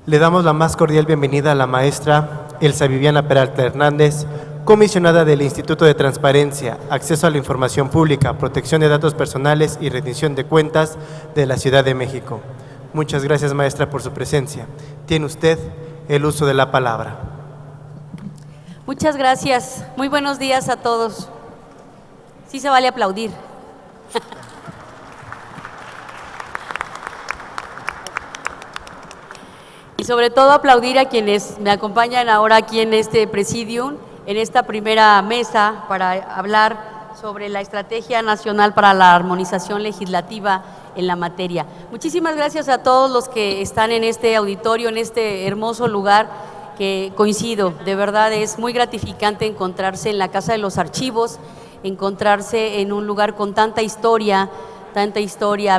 Le damos la más cordial bienvenida a la maestra Elsa Viviana Peralta Hernández, comisionada del Instituto de Transparencia, Acceso a la Información Pública, Protección de Datos Personales y Rendición de Cuentas de la Ciudad de México. Muchas gracias, maestra, por su presencia. Tiene usted el uso de la palabra. Muchas gracias. Muy buenos días a todos. Sí se vale aplaudir. Y sobre todo aplaudir a quienes me acompañan ahora aquí en este presidium, en esta primera mesa para hablar sobre la Estrategia Nacional para la Armonización Legislativa en la materia. Muchísimas gracias a todos los que están en este auditorio, en este hermoso lugar, que coincido, de verdad es muy gratificante encontrarse en la Casa de los Archivos, encontrarse en un lugar con tanta historia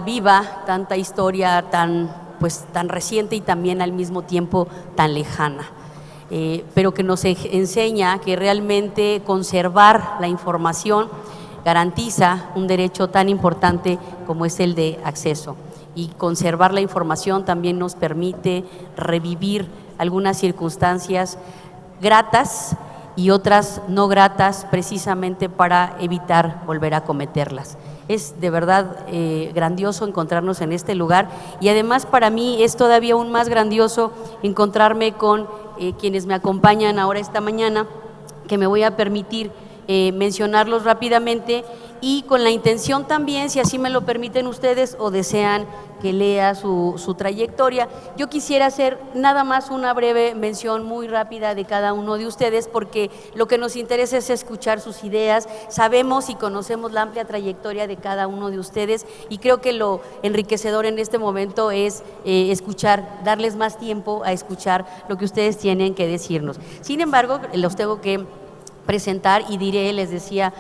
viva, tanta historia tan reciente y también al mismo tiempo tan lejana, pero que nos enseña que realmente conservar la información garantiza un derecho tan importante como es el de acceso, y conservar la información también nos permite revivir algunas circunstancias gratas y otras no gratas, precisamente para evitar volver a cometerlas. Es de verdad grandioso encontrarnos en este lugar, y además para mí es todavía aún más grandioso encontrarme con quienes me acompañan ahora esta mañana, que me voy a permitir mencionarlos rápidamente, y con la intención también, si así me lo permiten ustedes o desean que lea su trayectoria, yo quisiera hacer nada más una breve mención muy rápida de cada uno de ustedes, porque lo que nos interesa es escuchar sus ideas. Sabemos y conocemos la amplia trayectoria de cada uno de ustedes, y creo que lo enriquecedor en este momento es escuchar, darles más tiempo a escuchar lo que ustedes tienen que decirnos. Sin embargo, los tengo que presentar y diré, les decía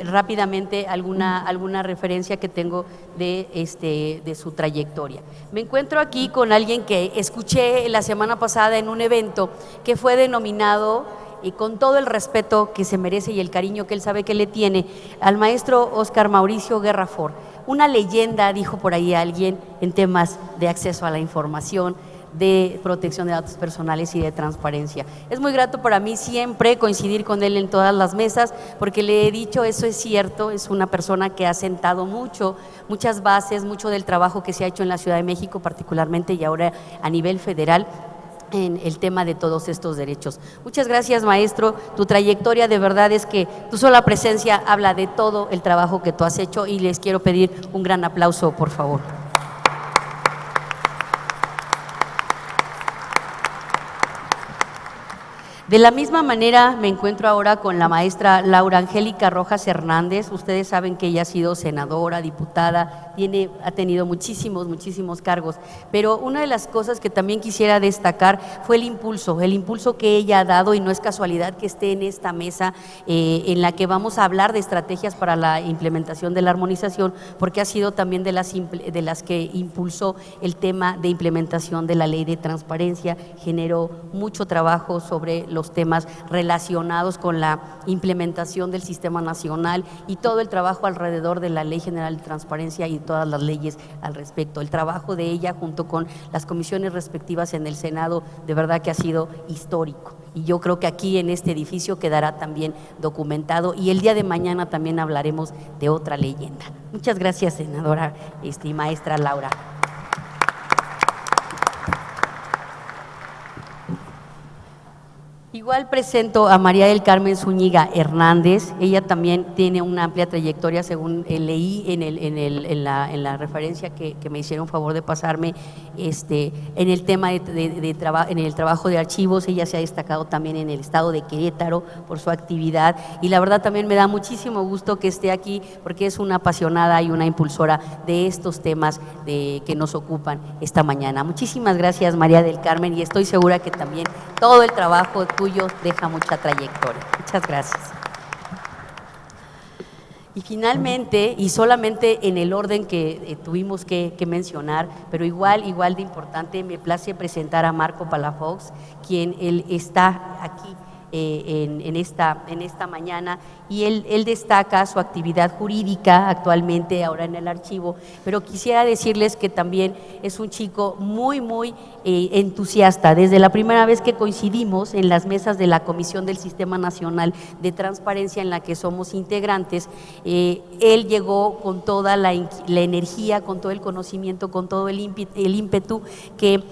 rápidamente alguna referencia que tengo de su trayectoria. Me encuentro aquí con alguien que escuché la semana pasada en un evento que fue denominado, y con todo el respeto que se merece y el cariño que él sabe que le tiene, al maestro Óscar Mauricio Guerra Fort, una leyenda, dijo por ahí alguien, en temas de acceso a la información, de protección de datos personales y de transparencia. Es muy grato para mí siempre coincidir con él en todas las mesas, porque le he dicho, eso es cierto, es una persona que ha sentado muchas bases, mucho del trabajo que se ha hecho en la Ciudad de México particularmente, y ahora a nivel federal, en el tema de todos estos derechos. Muchas gracias, maestro. Tu trayectoria de verdad es que tu sola presencia habla de todo el trabajo que tú has hecho, y les quiero pedir un gran aplauso, por favor. De la misma manera me encuentro ahora con la maestra Laura Angélica Rojas Hernández. Ustedes saben que ella ha sido senadora, diputada, ha tenido muchísimos cargos, pero una de las cosas que también quisiera destacar fue el impulso que ella ha dado, y no es casualidad que esté en esta mesa en la que vamos a hablar de estrategias para la implementación de la armonización, porque ha sido también de las que impulsó el tema de implementación de la Ley de Transparencia, generó mucho trabajo sobre los temas relacionados con la implementación del Sistema Nacional y todo el trabajo alrededor de la Ley General de Transparencia y todas las leyes al respecto. El trabajo de ella junto con las comisiones respectivas en el Senado de verdad que ha sido histórico, y yo creo que aquí en este edificio quedará también documentado, y el día de mañana también hablaremos de otra leyenda. Muchas gracias, senadora y maestra Laura. Igual presento a María del Carmen Zúñiga Hernández. Ella también tiene una amplia trayectoria, según leí en la referencia que me hicieron favor de pasarme, en el tema en el trabajo de archivos. Ella se ha destacado también en el estado de Querétaro por su actividad, y la verdad también me da muchísimo gusto que esté aquí, porque es una apasionada y una impulsora de estos temas que nos ocupan esta mañana. Muchísimas gracias, María del Carmen, y estoy segura que también todo el trabajo tuyo deja mucha trayectoria. Muchas gracias. Y finalmente, y solamente en el orden que tuvimos que mencionar, pero igual de importante, me place presentar a Marco Palafox, quien él está aquí en esta mañana, y él destaca su actividad jurídica actualmente ahora en el archivo, pero quisiera decirles que también es un chico muy entusiasta. Desde la primera vez que coincidimos en las mesas de la Comisión del Sistema Nacional de Transparencia en la que somos integrantes, él llegó con toda la energía, con todo el conocimiento, con todo el ímpetu que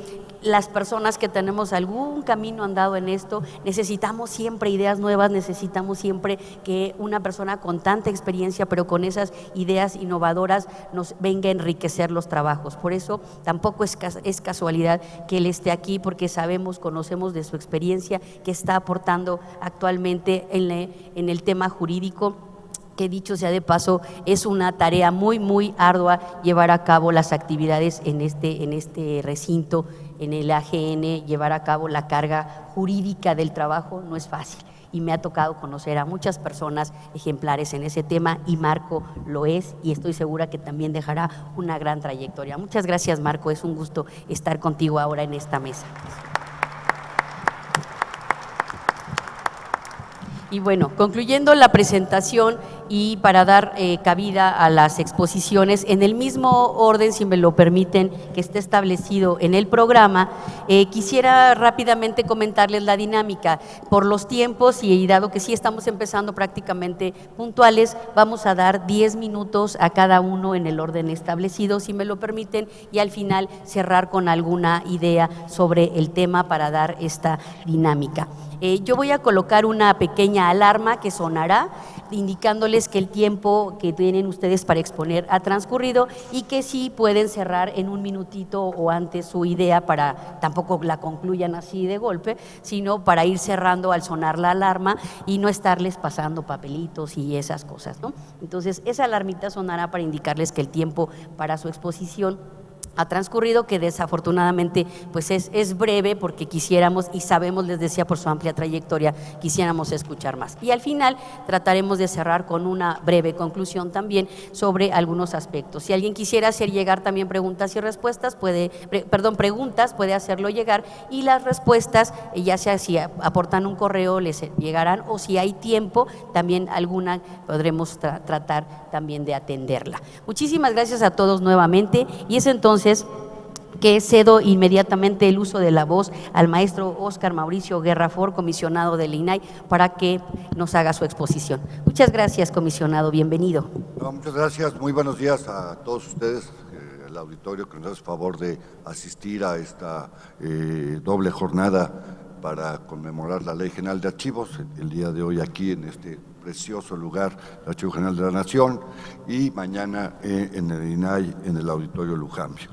las personas que tenemos algún camino andado en esto, necesitamos siempre ideas nuevas, necesitamos siempre que una persona con tanta experiencia, pero con esas ideas innovadoras, nos venga a enriquecer los trabajos. Por eso tampoco es casualidad que él esté aquí, porque conocemos de su experiencia que está aportando actualmente en el tema jurídico, que dicho sea de paso, es una tarea muy ardua llevar a cabo las actividades en este recinto, en el AGN. Llevar a cabo la carga jurídica del trabajo no es fácil, y me ha tocado conocer a muchas personas ejemplares en ese tema, y Marco lo es, y estoy segura que también dejará una gran trayectoria. Muchas gracias, Marco, es un gusto estar contigo ahora en esta mesa. Y bueno, concluyendo la presentación y para dar cabida a las exposiciones, en el mismo orden, si me lo permiten, que esté establecido en el programa, quisiera rápidamente comentarles la dinámica. Por los tiempos, y dado que sí estamos empezando prácticamente puntuales, vamos a dar 10 minutos a cada uno en el orden establecido, si me lo permiten, y al final cerrar con alguna idea sobre el tema para dar esta dinámica. Yo voy a colocar una pequeña alarma que sonará, indicándoles que el tiempo que tienen ustedes para exponer ha transcurrido, y que sí pueden cerrar en un minutito o antes su idea, para tampoco la concluyan así de golpe, sino para ir cerrando al sonar la alarma y no estarles pasando papelitos y esas cosas, ¿no? Entonces, esa alarmita sonará para indicarles que el tiempo para su exposición ha transcurrido, que desafortunadamente pues es breve, porque quisiéramos, y sabemos, les decía, por su amplia trayectoria, quisiéramos escuchar más. Y al final trataremos de cerrar con una breve conclusión también sobre algunos aspectos. Si alguien quisiera hacer llegar también preguntas y respuestas, puede hacerlo llegar, y las respuestas, ya sea si aportan un correo, les llegarán, o si hay tiempo, también alguna podremos tratar también de atenderla. Muchísimas gracias a todos nuevamente, y es entonces que cedo inmediatamente el uso de la voz al maestro Óscar Mauricio Guerra Fort, comisionado del INAI, para que nos haga su exposición. Muchas gracias, comisionado, bienvenido. Muchas gracias, muy buenos días a todos ustedes, el auditorio que nos hace favor de asistir a esta doble jornada para conmemorar la Ley General de Archivos, el día de hoy aquí en este precioso lugar, el Archivo General de la Nación, y mañana en el INAI, en el Auditorio Lujambio.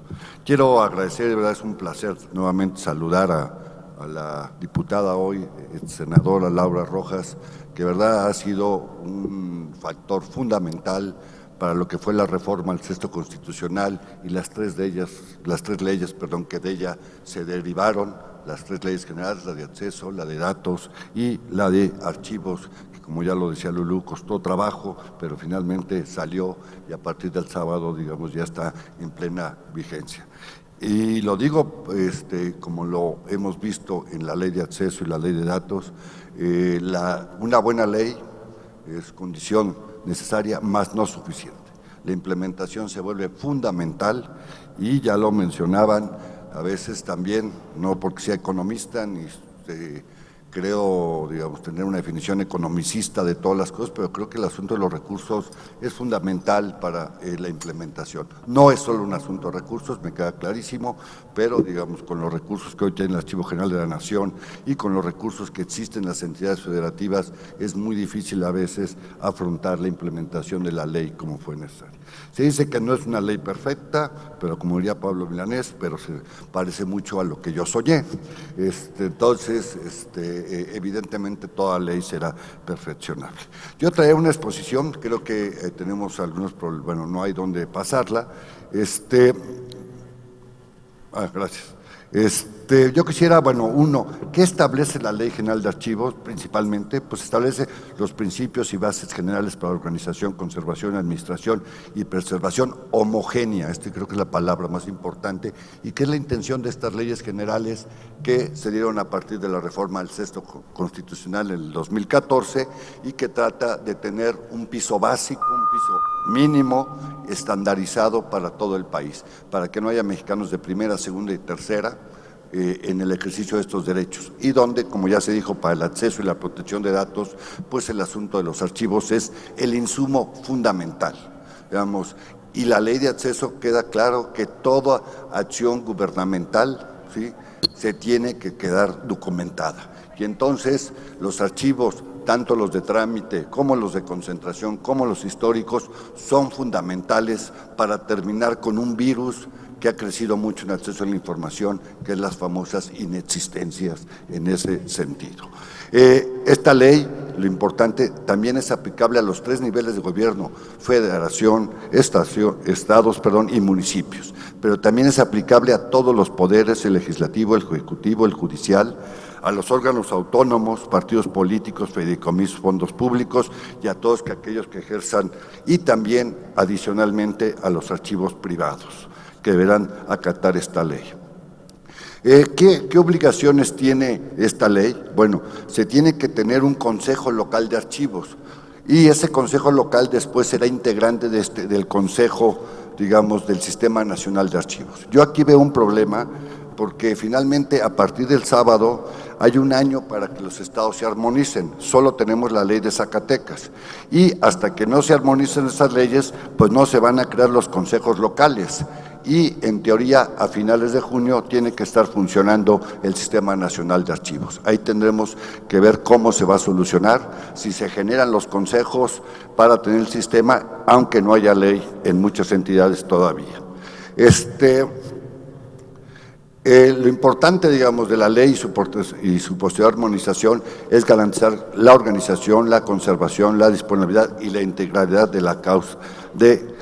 Quiero agradecer, de verdad es un placer nuevamente saludar a la diputada hoy, senadora Laura Rojas, que de verdad ha sido un factor fundamental para lo que fue la reforma al texto constitucional y las tres leyes que de ella se derivaron, las tres leyes generales, la de acceso, la de datos y la de archivos, que como ya lo decía Lulú, costó trabajo, pero finalmente salió, y a partir del sábado, digamos, ya está en plena vigencia. Y lo digo como lo hemos visto en la ley de acceso y la ley de datos, una buena ley es condición necesaria, más no suficiente. La implementación se vuelve fundamental, y ya lo mencionaban, a veces también, no porque sea economista ni creo, digamos, tener una definición economicista de todas las cosas, pero creo que el asunto de los recursos es fundamental para la implementación. No es solo un asunto de recursos, me queda clarísimo, pero digamos, con los recursos que hoy tiene el Archivo General de la Nación y con los recursos que existen en las entidades federativas, es muy difícil a veces afrontar la implementación de la ley como fue necesario. Se dice que no es una ley perfecta, pero como diría Pablo Milanés, pero se parece mucho a lo que yo soñé. Entonces, evidentemente toda ley será perfeccionable. Yo traeré una exposición, creo que tenemos algunos problemas, bueno, no hay dónde pasarla. Gracias. Yo quisiera, bueno, uno, ¿qué establece la Ley General de Archivos? Principalmente, pues establece los principios y bases generales para la organización, conservación, administración y preservación homogénea. Creo que es la palabra más importante, y que es la intención de estas leyes generales que se dieron a partir de la reforma del Sexto Constitucional en el 2014 y que trata de tener un piso básico, un piso mínimo estandarizado para todo el país, para que no haya mexicanos de primera, segunda y tercera en el ejercicio de estos derechos, y donde, como ya se dijo, para el acceso y la protección de datos, pues el asunto de los archivos es el insumo fundamental, digamos, y la ley de acceso queda claro que toda acción gubernamental, ¿sí?, se tiene que quedar documentada, y entonces los archivos, tanto los de trámite como los de concentración, como los históricos, son fundamentales para terminar con un virus que ha crecido mucho en acceso a la información, que es las famosas inexistencias en ese sentido. Esta ley, lo importante, también es aplicable a los 3 niveles de gobierno: federación, estados, y municipios, pero también es aplicable a todos los poderes: el legislativo, el ejecutivo, el judicial, a los órganos autónomos, partidos políticos, fideicomisos, fondos públicos, y a todos aquellos que ejerzan, y también adicionalmente a los archivos privados, que deberán acatar esta ley. ¿Qué obligaciones tiene esta ley? Bueno, se tiene que tener un consejo local de archivos, y ese consejo local después será integrante del consejo, digamos, del Sistema Nacional de Archivos. Yo aquí veo un problema, porque finalmente a partir del sábado hay un año para que los estados se armonicen. Solo tenemos la ley de Zacatecas, y hasta que no se armonicen esas leyes, pues no se van a crear los consejos locales, y en teoría a finales de junio tiene que estar funcionando el Sistema Nacional de Archivos. Ahí tendremos que ver cómo se va a solucionar, si se generan los consejos para tener el sistema, aunque no haya ley en muchas entidades todavía. Lo importante, digamos, de la ley y su posterior armonización es garantizar la organización, la conservación, la disponibilidad y la integralidad de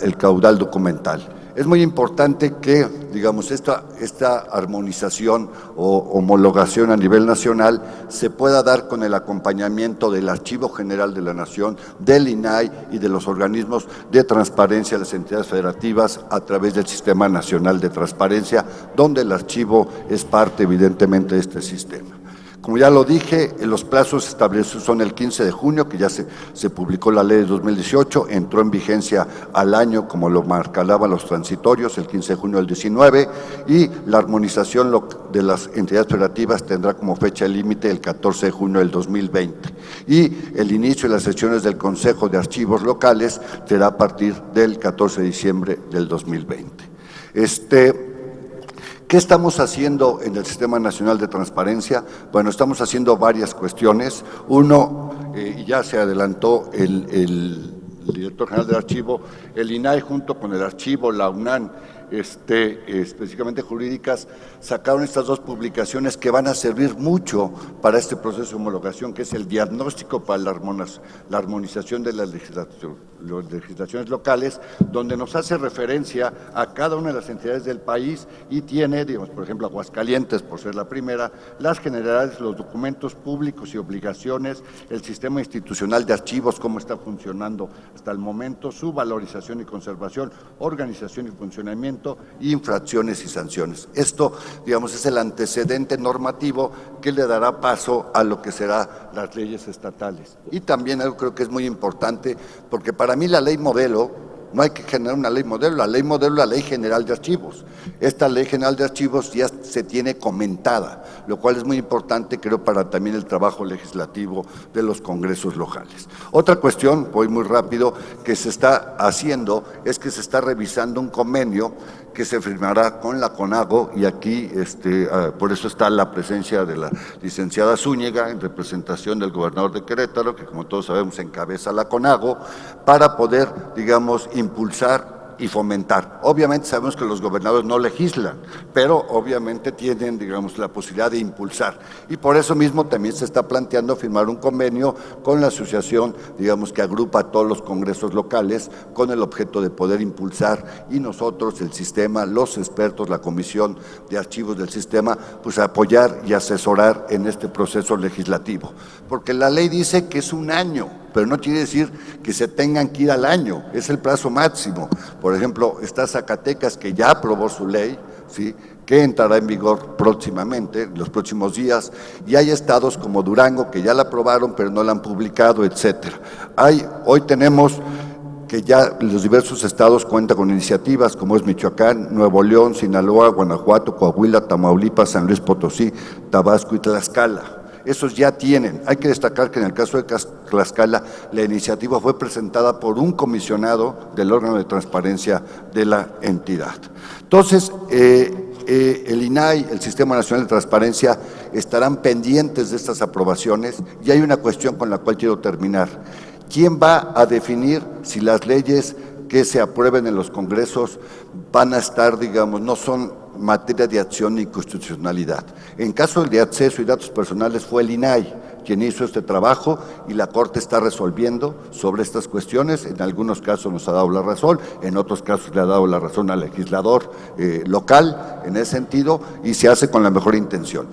el caudal documental. Es muy importante que, digamos, esta armonización o homologación a nivel nacional se pueda dar con el acompañamiento del Archivo General de la Nación, del INAI y de los organismos de transparencia de las entidades federativas a través del Sistema Nacional de Transparencia, donde el archivo es parte, evidentemente, de este sistema. Como ya lo dije, los plazos establecidos son el 15 de junio, que ya se publicó la ley de 2018, entró en vigencia al año, como lo marcaban los transitorios, el 15 de junio del 19, y la armonización de las entidades federativas tendrá como fecha límite el 14 de junio del 2020. Y el inicio de las sesiones del Consejo de Archivos Locales será a partir del 14 de diciembre del 2020. ¿Qué estamos haciendo en el Sistema Nacional de Transparencia? Bueno, estamos haciendo varias cuestiones. Uno, y ya se adelantó el director general del archivo, el INAI junto con el archivo, la UNAM, específicamente jurídicas, sacaron estas 2 publicaciones que van a servir mucho para este proceso de homologación, que es el diagnóstico para la armonización de las legislaciones locales, donde nos hace referencia a cada una de las entidades del país, y tiene, digamos, por ejemplo, Aguascalientes, por ser la primera, las generales, los documentos públicos y obligaciones, el sistema institucional de archivos, cómo está funcionando hasta el momento, su valorización y conservación, organización y funcionamiento, infracciones y sanciones. Esto, digamos, es el antecedente normativo que le dará paso a lo que serán las leyes estatales. Y también algo creo que es muy importante, porque para mí la ley modelo, no hay que generar una ley modelo, la ley modelo es la Ley General de Archivos. Esta Ley General de Archivos ya se tiene comentada, lo cual es muy importante, creo, para también el trabajo legislativo de los congresos locales. Otra cuestión, voy muy rápido, que se está haciendo es que se está revisando un convenio que se firmará con la CONAGO, y aquí por eso está la presencia de la licenciada Zúñiga en representación del gobernador de Querétaro, que como todos sabemos encabeza la CONAGO, para poder, digamos, impulsar y fomentar. Obviamente sabemos que los gobernadores no legislan, pero obviamente tienen, digamos, la posibilidad de impulsar. Y por eso mismo también se está planteando firmar un convenio con la asociación, digamos, que agrupa a todos los congresos locales con el objeto de poder impulsar, y nosotros, el sistema, los expertos, la comisión de archivos del sistema, pues apoyar y asesorar en este proceso legislativo. Porque la ley dice que es un año, pero no quiere decir que se tengan que ir al año, es el plazo máximo. Por ejemplo, está Zacatecas, que ya aprobó su ley, ¿sí?, que entrará en vigor próximamente, en los próximos días, y hay estados como Durango que ya la aprobaron pero no la han publicado, etcétera. Hoy tenemos que ya los diversos estados cuentan con iniciativas como es Michoacán, Nuevo León, Sinaloa, Guanajuato, Coahuila, Tamaulipas, San Luis Potosí, Tabasco y Tlaxcala. Esos ya tienen. Hay que destacar que en el caso de Tlaxcala la iniciativa fue presentada por un comisionado del órgano de transparencia de la entidad. Entonces, el INAI, el Sistema Nacional de Transparencia, estarán pendientes de estas aprobaciones, y hay una cuestión con la cual quiero terminar. ¿Quién va a definir si las leyes que se aprueben en los congresos van a estar, digamos, no son materia de acción y constitucionalidad? En caso de acceso y datos personales fue el INAI quien hizo este trabajo, y la Corte está resolviendo sobre estas cuestiones. En algunos casos nos ha dado la razón, en otros casos le ha dado la razón al legislador local en ese sentido, y se hace con la mejor intención.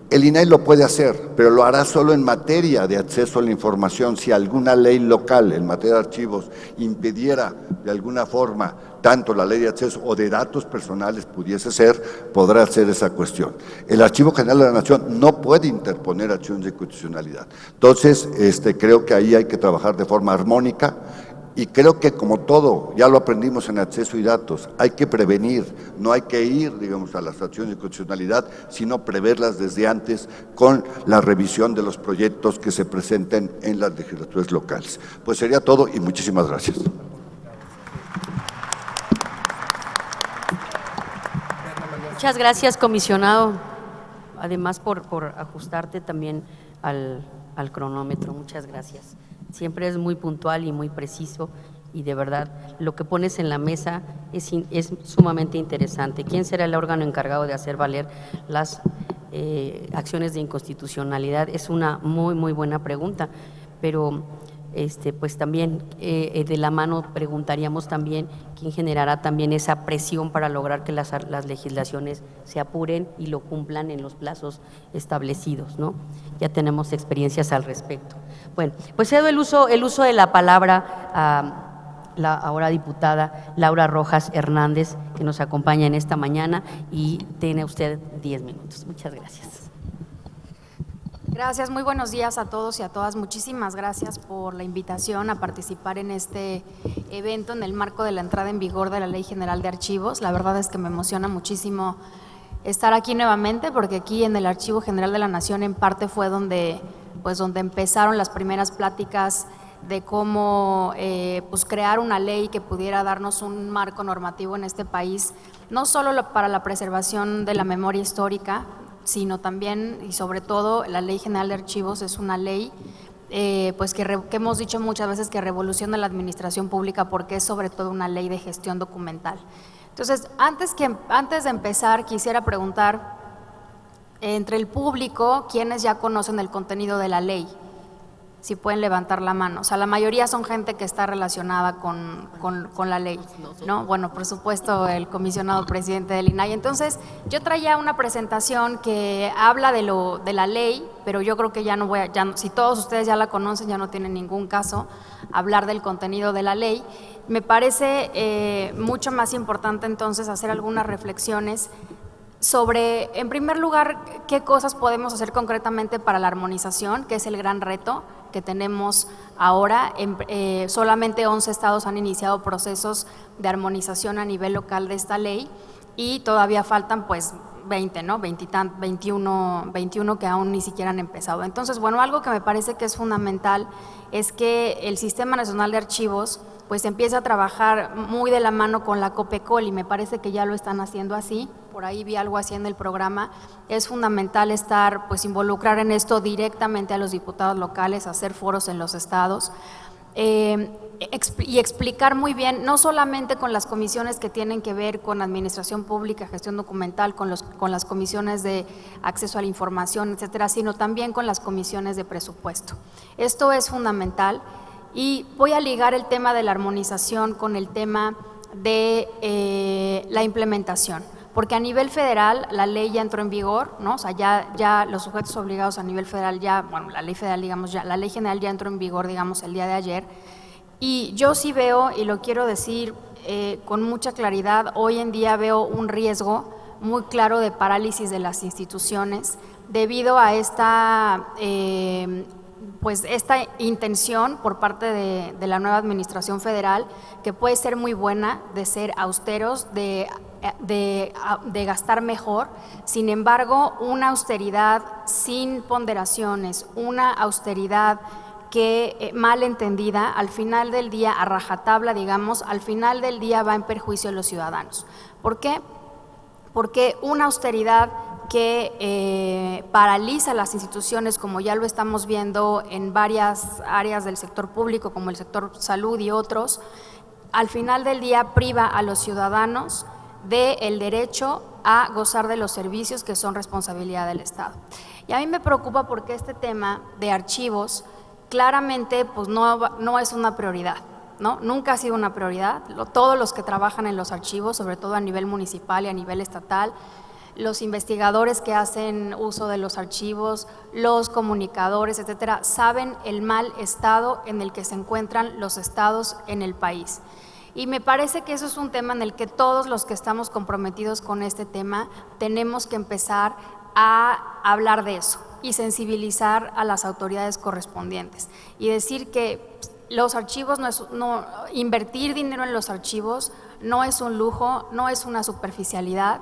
El INAI lo puede hacer, pero lo hará solo en materia de acceso a la información. Si alguna ley local en materia de archivos impidiera de alguna forma tanto la ley de acceso o de datos personales pudiese ser, podrá hacer esa cuestión. El Archivo General de la Nación no puede interponer acciones de constitucionalidad. Entonces, creo que ahí hay que trabajar de forma armónica. Y creo que, como todo, ya lo aprendimos en acceso y datos, hay que prevenir, no hay que ir, digamos, a las acciones de constitucionalidad, sino preverlas desde antes con la revisión de los proyectos que se presenten en las legislaturas locales. Pues sería todo y muchísimas gracias. Muchas gracias, comisionado, además por ajustarte también al cronómetro. Muchas gracias. Siempre es muy puntual y muy preciso, y de verdad lo que pones en la mesa es sumamente interesante. ¿Quién será el órgano encargado de hacer valer las acciones de inconstitucionalidad? Es una muy, muy buena pregunta, pero pues también de la mano preguntaríamos también quién generará también esa presión para lograr que las legislaciones se apuren y lo cumplan en los plazos establecidos, ¿no? Ya tenemos experiencias al respecto. Bueno, pues cedo el uso de la palabra a la ahora diputada Laura Rojas Hernández, que nos acompaña en esta mañana, y tiene usted 10 minutos. Muchas gracias. Gracias, muy buenos días a todos y a todas. Muchísimas gracias por la invitación a participar en este evento en el marco de la entrada en vigor de la Ley General de Archivos. La verdad es que me emociona muchísimo estar aquí nuevamente, porque aquí en el Archivo General de la Nación en parte fue donde empezaron las primeras pláticas de cómo pues crear una ley que pudiera darnos un marco normativo en este país, no solo para la preservación de la memoria histórica, sino también y sobre todo la Ley General de Archivos es una ley pues que hemos dicho muchas veces que revoluciona la administración pública, porque es sobre todo una ley de gestión documental. Entonces, antes de empezar, quisiera preguntar entre el público, ¿quiénes ya conocen el contenido de la ley? Si pueden levantar la mano. O sea, la mayoría son gente que está relacionada con la ley, ¿no? Bueno, por supuesto, el comisionado presidente del INAI. Entonces, yo traía una presentación que habla de la ley, pero yo creo que si todos ustedes ya la conocen, ya no tiene ningún caso hablar del contenido de la ley. Me parece mucho más importante entonces hacer algunas reflexiones sobre, en primer lugar, qué cosas podemos hacer concretamente para la armonización, que es el gran reto que tenemos ahora. Solamente 11 estados han iniciado procesos de armonización a nivel local de esta ley, y todavía faltan pues 20, ¿no? 21 que aún ni siquiera han empezado. Entonces, bueno, algo que me parece que es fundamental es que el Sistema Nacional de Archivos pues empieza a trabajar muy de la mano con la COPECOL, y me parece que ya lo están haciendo así. Por ahí vi algo así en el programa. Es fundamental involucrar en esto directamente a los diputados locales, hacer foros en los estados. y explicar muy bien, no solamente con las comisiones que tienen que ver con administración pública, gestión documental, con las comisiones de acceso a la información, etcétera, sino también con las comisiones de presupuesto. Esto es fundamental y voy a ligar el tema de la armonización con el tema de la implementación, porque a nivel federal la ley ya entró en vigor, ¿no? O sea, ya los sujetos obligados a nivel federal la ley federal, digamos, la ley general ya entró en vigor, digamos, el día de ayer. Y yo sí veo, y lo quiero decir con mucha claridad, hoy en día veo un riesgo muy claro de parálisis de las instituciones debido a esta intención por parte de la nueva administración federal, que puede ser muy buena, de ser austeros, de gastar mejor. Sin embargo, una austeridad sin ponderaciones, una austeridad que mal entendida, al final del día, a rajatabla, digamos, al final del día va en perjuicio de los ciudadanos. ¿Por qué? Porque una austeridad que paraliza las instituciones, como ya lo estamos viendo en varias áreas del sector público, como el sector salud y otros, al final del día priva a los ciudadanos del derecho a gozar de los servicios que son responsabilidad del Estado. Y a mí me preocupa porque este tema de archivos claramente pues no es una prioridad, ¿no? Nunca ha sido una prioridad. Todos los que trabajan en los archivos, sobre todo a nivel municipal y a nivel estatal, los investigadores que hacen uso de los archivos, los comunicadores, etcétera, saben el mal estado en el que se encuentran los estados en el país. Y me parece que eso es un tema en el que todos los que estamos comprometidos con este tema tenemos que empezar a hablar de eso y sensibilizar a las autoridades correspondientes y decir que los archivos invertir dinero en los archivos no es un lujo, no es una superficialidad.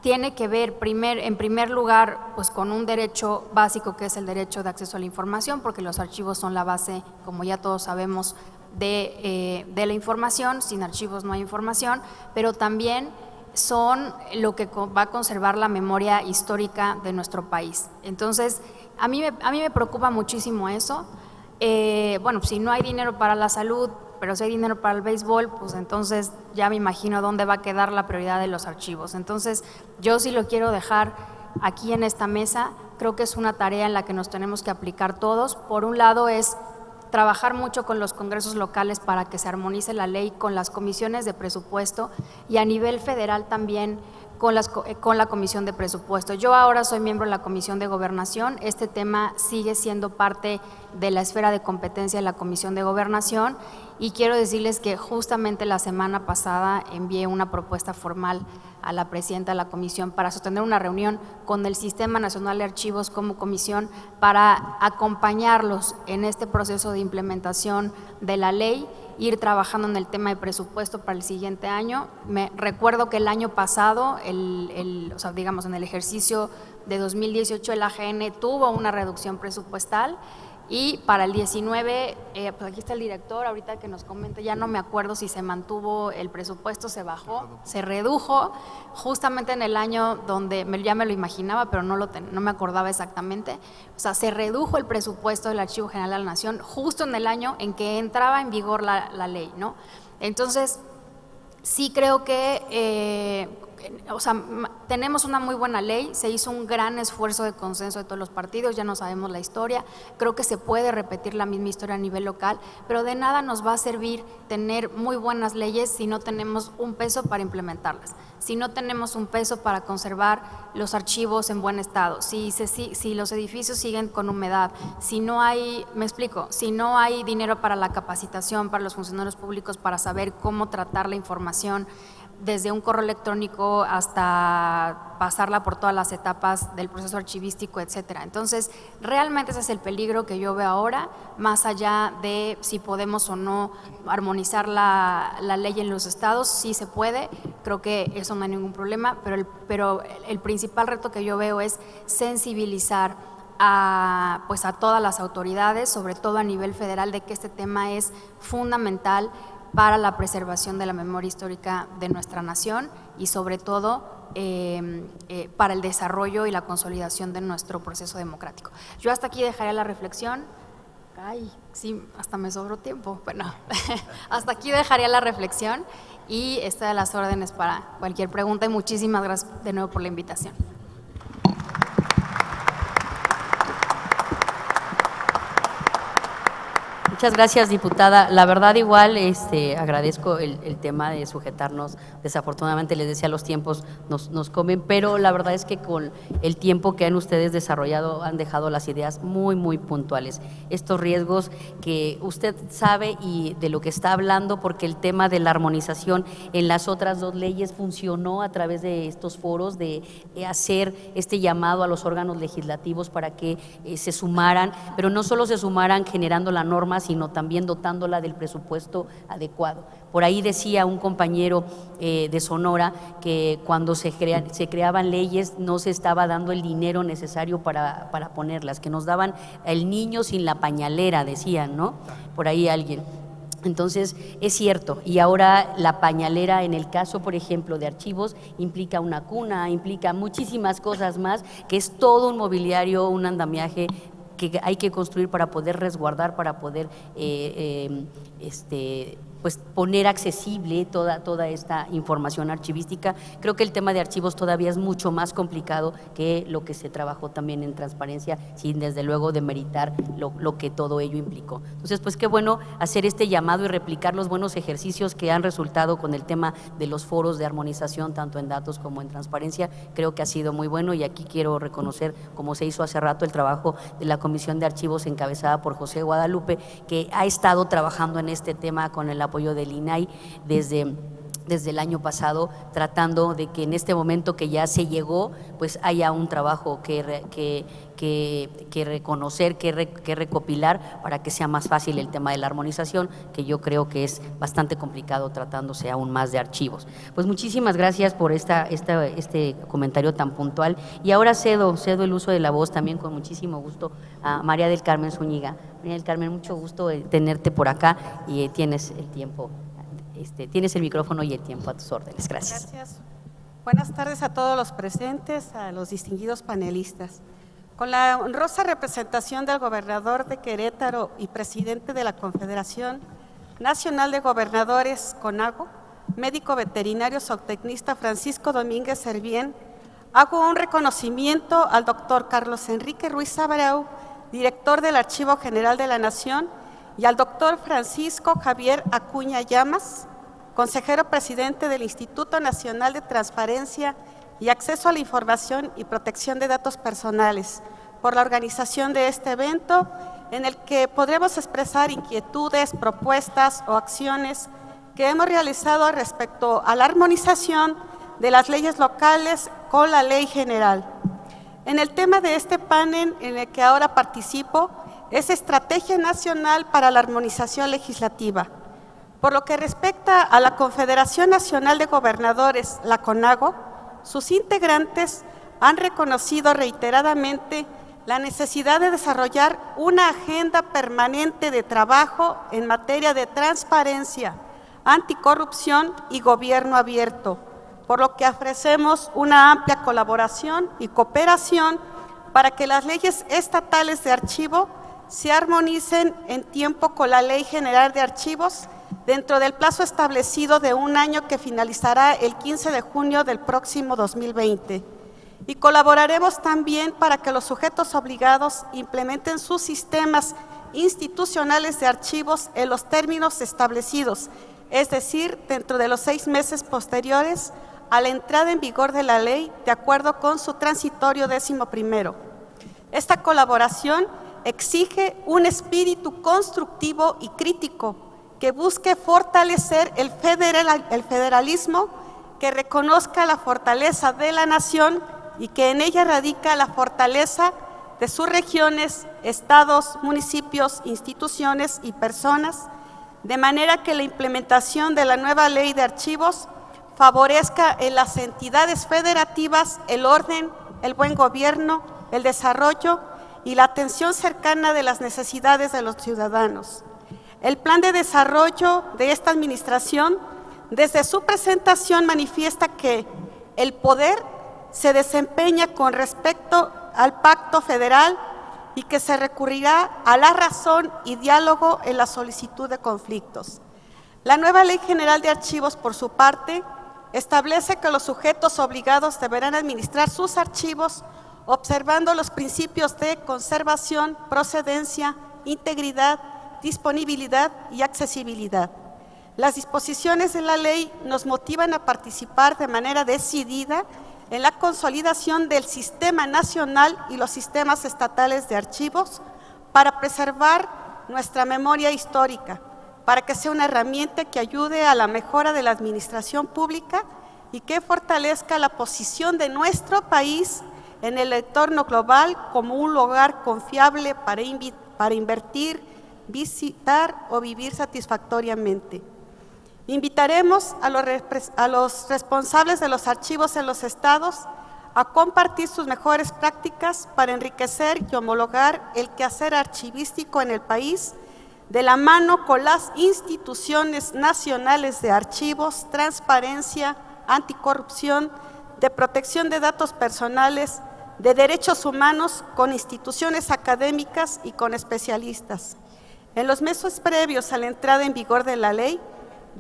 Tiene que ver en primer lugar pues con un derecho básico que es el derecho de acceso a la información, porque los archivos son la base, como ya todos sabemos, de la información. Sin archivos no hay información, pero también son lo que va a conservar la memoria histórica de nuestro país. Entonces, a mí me preocupa muchísimo eso. Bueno, si no hay dinero para la salud, pero si hay dinero para el béisbol, pues entonces ya me imagino dónde va a quedar la prioridad de los archivos. Entonces, yo sí lo quiero dejar aquí en esta mesa. Creo que es una tarea en la que nos tenemos que aplicar todos. Por un lado es trabajar mucho con los congresos locales para que se armonice la ley con las comisiones de presupuesto y a nivel federal también con la Comisión de Presupuesto. Yo ahora soy miembro de la Comisión de Gobernación. Este tema sigue siendo parte de la esfera de competencia de la Comisión de Gobernación y quiero decirles que justamente la semana pasada envié una propuesta formal a la presidenta de la comisión para sostener una reunión con el Sistema Nacional de Archivos como comisión para acompañarlos en este proceso de implementación de la ley, ir trabajando en el tema de presupuesto para el siguiente año. Me recuerdo que el año pasado, o sea, digamos en el ejercicio de 2018, el AGN tuvo una reducción presupuestal y para el 19, pues aquí está el director, ahorita que nos comente, ya no me acuerdo si se mantuvo el presupuesto, se bajó, se redujo, justamente en el año donde ya me lo imaginaba, pero no me acordaba exactamente. O sea, se redujo el presupuesto del Archivo General de la Nación justo en el año en que entraba en vigor la ley, ¿no? Entonces, sí creo que o sea, tenemos una muy buena ley, se hizo un gran esfuerzo de consenso de todos los partidos, ya no sabemos la historia, creo que se puede repetir la misma historia a nivel local, pero de nada nos va a servir tener muy buenas leyes si no tenemos un peso para implementarlas, si no tenemos un peso para conservar los archivos en buen estado, si los edificios siguen con humedad, si no hay, me explico, si no hay dinero para la capacitación, para los funcionarios públicos, para saber cómo tratar la información, desde un correo electrónico hasta pasarla por todas las etapas del proceso archivístico, etcétera. Entonces, realmente ese es el peligro que yo veo ahora, más allá de si podemos o no armonizar la ley en los estados. Sí se puede, creo que eso no hay ningún problema, pero el principal reto que yo veo es sensibilizar a todas las autoridades, sobre todo a nivel federal, de que este tema es fundamental para la preservación de la memoria histórica de nuestra nación y sobre todo para el desarrollo y la consolidación de nuestro proceso democrático. Yo hasta aquí dejaré la reflexión. Ay, sí, hasta me sobró tiempo. Bueno, hasta aquí dejaría la reflexión y estoy a las órdenes para cualquier pregunta y muchísimas gracias de nuevo por la invitación. Muchas gracias, diputada. La verdad, igual agradezco el tema de sujetarnos. Desafortunadamente, les decía, los tiempos nos comen, pero la verdad es que con el tiempo que han ustedes desarrollado han dejado las ideas muy, muy puntuales. Estos riesgos que usted sabe y de lo que está hablando, porque el tema de la armonización en las otras dos leyes funcionó a través de estos foros, de hacer este llamado a los órganos legislativos para que se sumaran, pero no solo se sumaran generando la norma, sino también dotándola del presupuesto adecuado. Por ahí decía un compañero de Sonora que cuando se creaban leyes no se estaba dando el dinero necesario para ponerlas, que nos daban el niño sin la pañalera, decían, ¿no? Por ahí alguien. Entonces, es cierto, y ahora la pañalera en el caso, por ejemplo, de archivos, implica una cuna, implica muchísimas cosas más, que es todo un mobiliario, un andamiaje que hay que construir para poder resguardar, para poder pues poner accesible toda esta información archivística. Creo que el tema de archivos todavía es mucho más complicado que lo que se trabajó también en transparencia, sin desde luego demeritar lo que todo ello implicó. Entonces, pues qué bueno hacer este llamado y replicar los buenos ejercicios que han resultado con el tema de los foros de armonización, tanto en datos como en transparencia. Creo que ha sido muy bueno y aquí quiero reconocer, como se hizo hace rato, el trabajo de la Comisión de Archivos encabezada por José Guadalupe, que ha estado trabajando en este tema con el apoyo del INAI desde el año pasado, tratando de que en este momento que ya se llegó, pues haya un trabajo que reconocer, que recopilar para que sea más fácil el tema de la armonización, que yo creo que es bastante complicado tratándose aún más de archivos. Pues muchísimas gracias por este comentario tan puntual, y ahora cedo el uso de la voz también con muchísimo gusto a María del Carmen Zúñiga. María del Carmen, mucho gusto tenerte por acá y tienes el tiempo. Tienes el micrófono y el tiempo a tus órdenes. Gracias. Gracias. Buenas tardes a todos los presentes, a los distinguidos panelistas. Con la honrosa representación del gobernador de Querétaro y presidente de la Confederación Nacional de Gobernadores, CONAGO, médico veterinario zootecnista Francisco Domínguez Servién, hago un reconocimiento al doctor Carlos Enrique Ruiz Abreu, director del Archivo General de la Nación, y al doctor Francisco Javier Acuña Llamas, consejero presidente del Instituto Nacional de Transparencia y Acceso a la Información y Protección de Datos Personales, por la organización de este evento, en el que podremos expresar inquietudes, propuestas o acciones que hemos realizado respecto a la armonización de las leyes locales con la ley general. En el tema de este panel en el que ahora participo, es Estrategia Nacional para la Armonización Legislativa. Por lo que respecta a la Confederación Nacional de Gobernadores, la CONAGO, sus integrantes han reconocido reiteradamente la necesidad de desarrollar una agenda permanente de trabajo en materia de transparencia, anticorrupción y gobierno abierto, por lo que ofrecemos una amplia colaboración y cooperación para que las leyes estatales de archivo se armonicen en tiempo con la Ley General de Archivos dentro del plazo establecido de un año que finalizará el 15 de junio del próximo 2020. Y colaboraremos también para que los sujetos obligados implementen sus sistemas institucionales de archivos en los términos establecidos, es decir, dentro de los 6 meses posteriores a la entrada en vigor de la ley, de acuerdo con su transitorio 11º. Esta colaboración exige un espíritu constructivo y crítico que busque fortalecer el federalismo, que reconozca la fortaleza de la nación y que en ella radica la fortaleza de sus regiones, estados, municipios, instituciones y personas, de manera que la implementación de la nueva ley de archivos favorezca en las entidades federativas el orden, el buen gobierno, el desarrollo y la atención cercana de las necesidades de los ciudadanos. El plan de desarrollo de esta administración, desde su presentación, manifiesta que el poder se desempeña con respecto al pacto federal y que se recurrirá a la razón y diálogo en la solicitud de conflictos. La nueva Ley General de Archivos, por su parte, establece que los sujetos obligados deberán administrar sus archivos observando los principios de conservación, procedencia, integridad, disponibilidad y accesibilidad. Las disposiciones de la ley nos motivan a participar de manera decidida en la consolidación del Sistema Nacional y los sistemas estatales de archivos para preservar nuestra memoria histórica, para que sea una herramienta que ayude a la mejora de la administración pública y que fortalezca la posición de nuestro país en el entorno global como un lugar confiable para invertir, visitar o vivir satisfactoriamente. Invitaremos a los responsables de los archivos en los estados a compartir sus mejores prácticas para enriquecer y homologar el quehacer archivístico en el país, de la mano con las instituciones nacionales de archivos, transparencia, anticorrupción, de protección de datos personales, de derechos humanos, con instituciones académicas y con especialistas. En los meses previos a la entrada en vigor de la ley,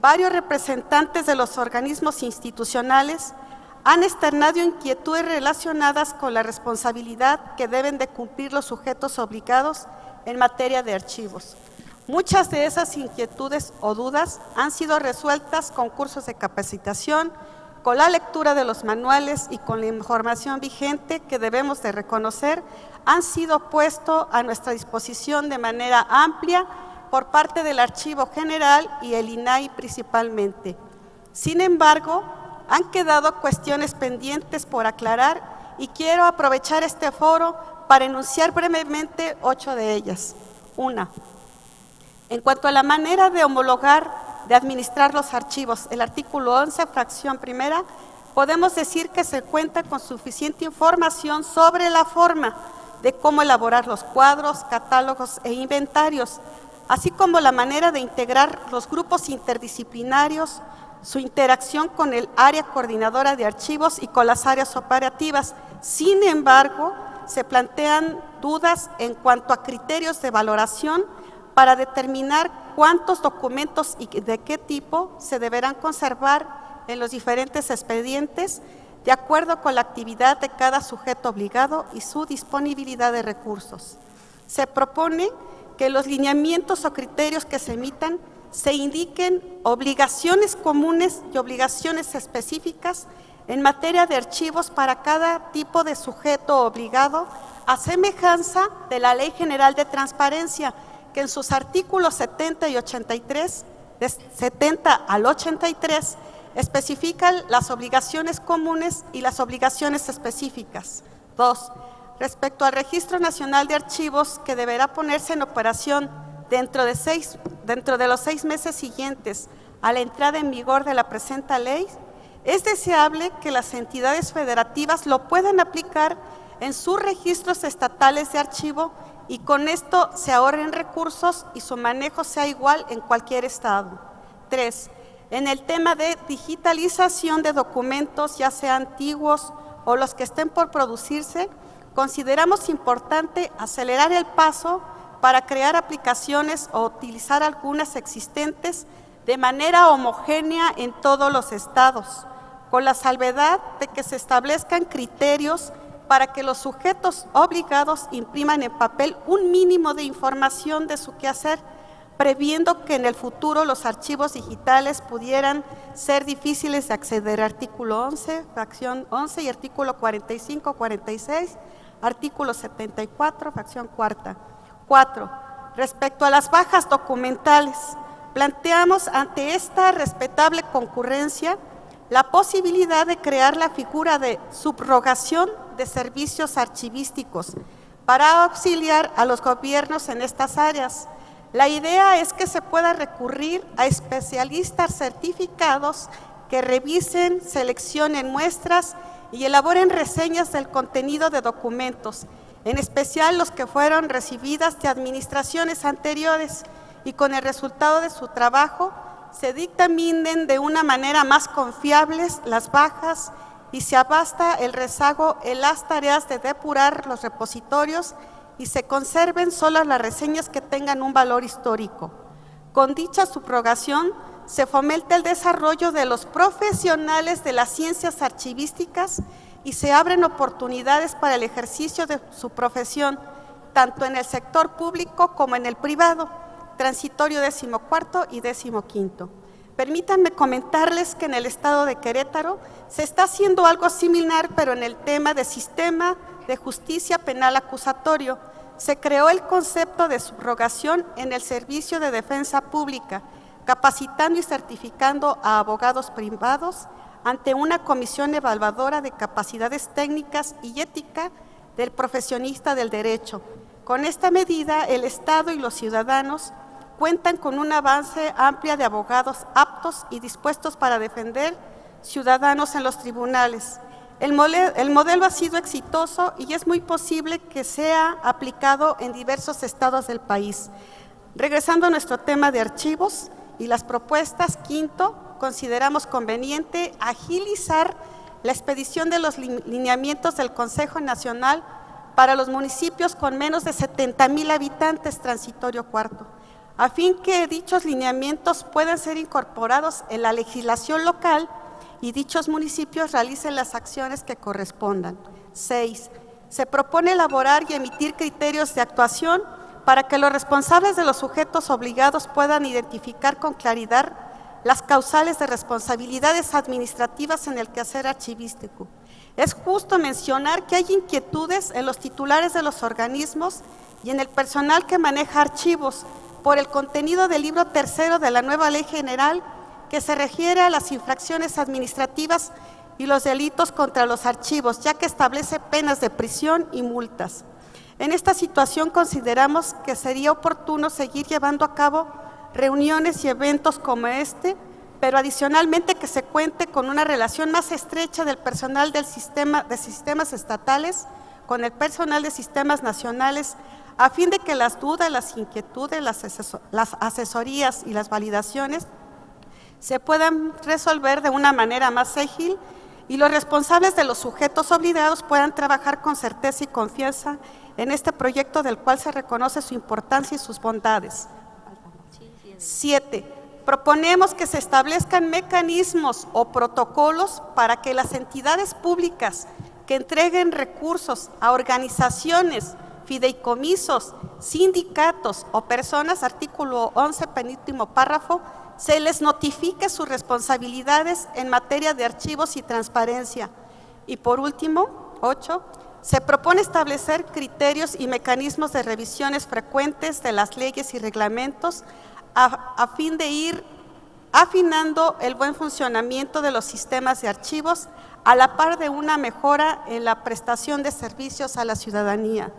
varios representantes de los organismos institucionales han externado inquietudes relacionadas con la responsabilidad que deben de cumplir los sujetos obligados en materia de archivos. Muchas de esas inquietudes o dudas han sido resueltas con cursos de capacitación, con la lectura de los manuales y con la información vigente que debemos de reconocer han sido puestos a nuestra disposición de manera amplia por parte del Archivo General y el INAI principalmente. Sin embargo, han quedado cuestiones pendientes por aclarar y quiero aprovechar este foro para enunciar brevemente 8 de ellas. 1. En cuanto a la manera de homologar, de administrar los archivos, el artículo 11, fracción primera, podemos decir que se cuenta con suficiente información sobre la forma de cómo elaborar los cuadros, catálogos e inventarios, así como la manera de integrar los grupos interdisciplinarios, su interacción con el área coordinadora de archivos y con las áreas operativas. Sin embargo, se plantean dudas en cuanto a criterios de valoración para determinar cuántos documentos y de qué tipo se deberán conservar en los diferentes expedientes de acuerdo con la actividad de cada sujeto obligado y su disponibilidad de recursos. Se propone que los lineamientos o criterios que se emitan se indiquen obligaciones comunes y obligaciones específicas en materia de archivos para cada tipo de sujeto obligado, a semejanza de la Ley General de Transparencia, que en sus artículos 70 y 83, de 70 al 83, especifican las obligaciones comunes y las obligaciones específicas. 2. Respecto al Registro Nacional de Archivos, que deberá ponerse en operación dentro de los 6 meses siguientes a la entrada en vigor de la presente ley, es deseable que las entidades federativas lo puedan aplicar en sus registros estatales de archivo y con esto se ahorren recursos y su manejo sea igual en cualquier estado. 3. En el tema de digitalización de documentos, ya sean antiguos o los que estén por producirse, consideramos importante acelerar el paso para crear aplicaciones o utilizar algunas existentes de manera homogénea en todos los estados, con la salvedad de que se establezcan criterios para que los sujetos obligados impriman en papel un mínimo de información de su quehacer, previendo que en el futuro los archivos digitales pudieran ser difíciles de acceder. Artículo 11, fracción 11 y artículo 45, 46, artículo 74, fracción cuarta. 4. Respecto a las bajas documentales, planteamos ante esta respetable concurrencia la posibilidad de crear la figura de subrogación de servicios archivísticos para auxiliar a los gobiernos en estas áreas. La idea es que se pueda recurrir a especialistas certificados que revisen, seleccionen muestras y elaboren reseñas del contenido de documentos, en especial los que fueron recibidas de administraciones anteriores, y con el resultado de su trabajo se dictaminen de una manera más confiables las bajas y se abasta el rezago en las tareas de depurar los repositorios y se conserven solo las reseñas que tengan un valor histórico. Con dicha subrogación se fomenta el desarrollo de los profesionales de las ciencias archivísticas y se abren oportunidades para el ejercicio de su profesión, tanto en el sector público como en el privado, transitorio 14º y 15º. Permítanme comentarles que en el estado de Querétaro se está haciendo algo similar, pero en el tema de sistema de justicia penal acusatorio. Se creó el concepto de subrogación en el servicio de defensa pública, capacitando y certificando a abogados privados ante una comisión evaluadora de capacidades técnicas y ética del profesionista del derecho. Con esta medida, el Estado y los ciudadanos cuentan con un avance amplio de abogados aptos y dispuestos para defender ciudadanos en los tribunales. El modelo ha sido exitoso y es muy posible que sea aplicado en diversos estados del país. Regresando a nuestro tema de archivos y las propuestas, quinto, consideramos conveniente agilizar la expedición de los lineamientos del Consejo Nacional para los municipios con menos de 70,000 habitantes, transitorio cuarto, a fin que dichos lineamientos puedan ser incorporados en la legislación local y dichos municipios realicen las acciones que correspondan. 6. Se propone elaborar y emitir criterios de actuación para que los responsables de los sujetos obligados puedan identificar con claridad las causales de responsabilidades administrativas en el quehacer archivístico. Es justo mencionar que hay inquietudes en los titulares de los organismos y en el personal que maneja archivos por el contenido del libro tercero de la nueva Ley General que se refiere a las infracciones administrativas y los delitos contra los archivos, ya que establece penas de prisión y multas. En esta situación consideramos que sería oportuno seguir llevando a cabo reuniones y eventos como este, pero adicionalmente que se cuente con una relación más estrecha del personal de sistemas estatales con el personal de sistemas nacionales, a fin de que las dudas, las inquietudes, las asesorías y las validaciones se puedan resolver de una manera más ágil y los responsables de los sujetos obligados puedan trabajar con certeza y confianza en este proyecto del cual se reconoce su importancia y sus bondades. 7. Proponemos que se establezcan mecanismos o protocolos para que las entidades públicas que entreguen recursos a organizaciones, fideicomisos, sindicatos o personas, artículo 11, penúltimo párrafo, se les notifique sus responsabilidades en materia de archivos y transparencia. Y por último, 8, se propone establecer criterios y mecanismos de revisiones frecuentes de las leyes y reglamentos a fin de ir afinando el buen funcionamiento de los sistemas de archivos a la par de una mejora en la prestación de servicios a la ciudadanía.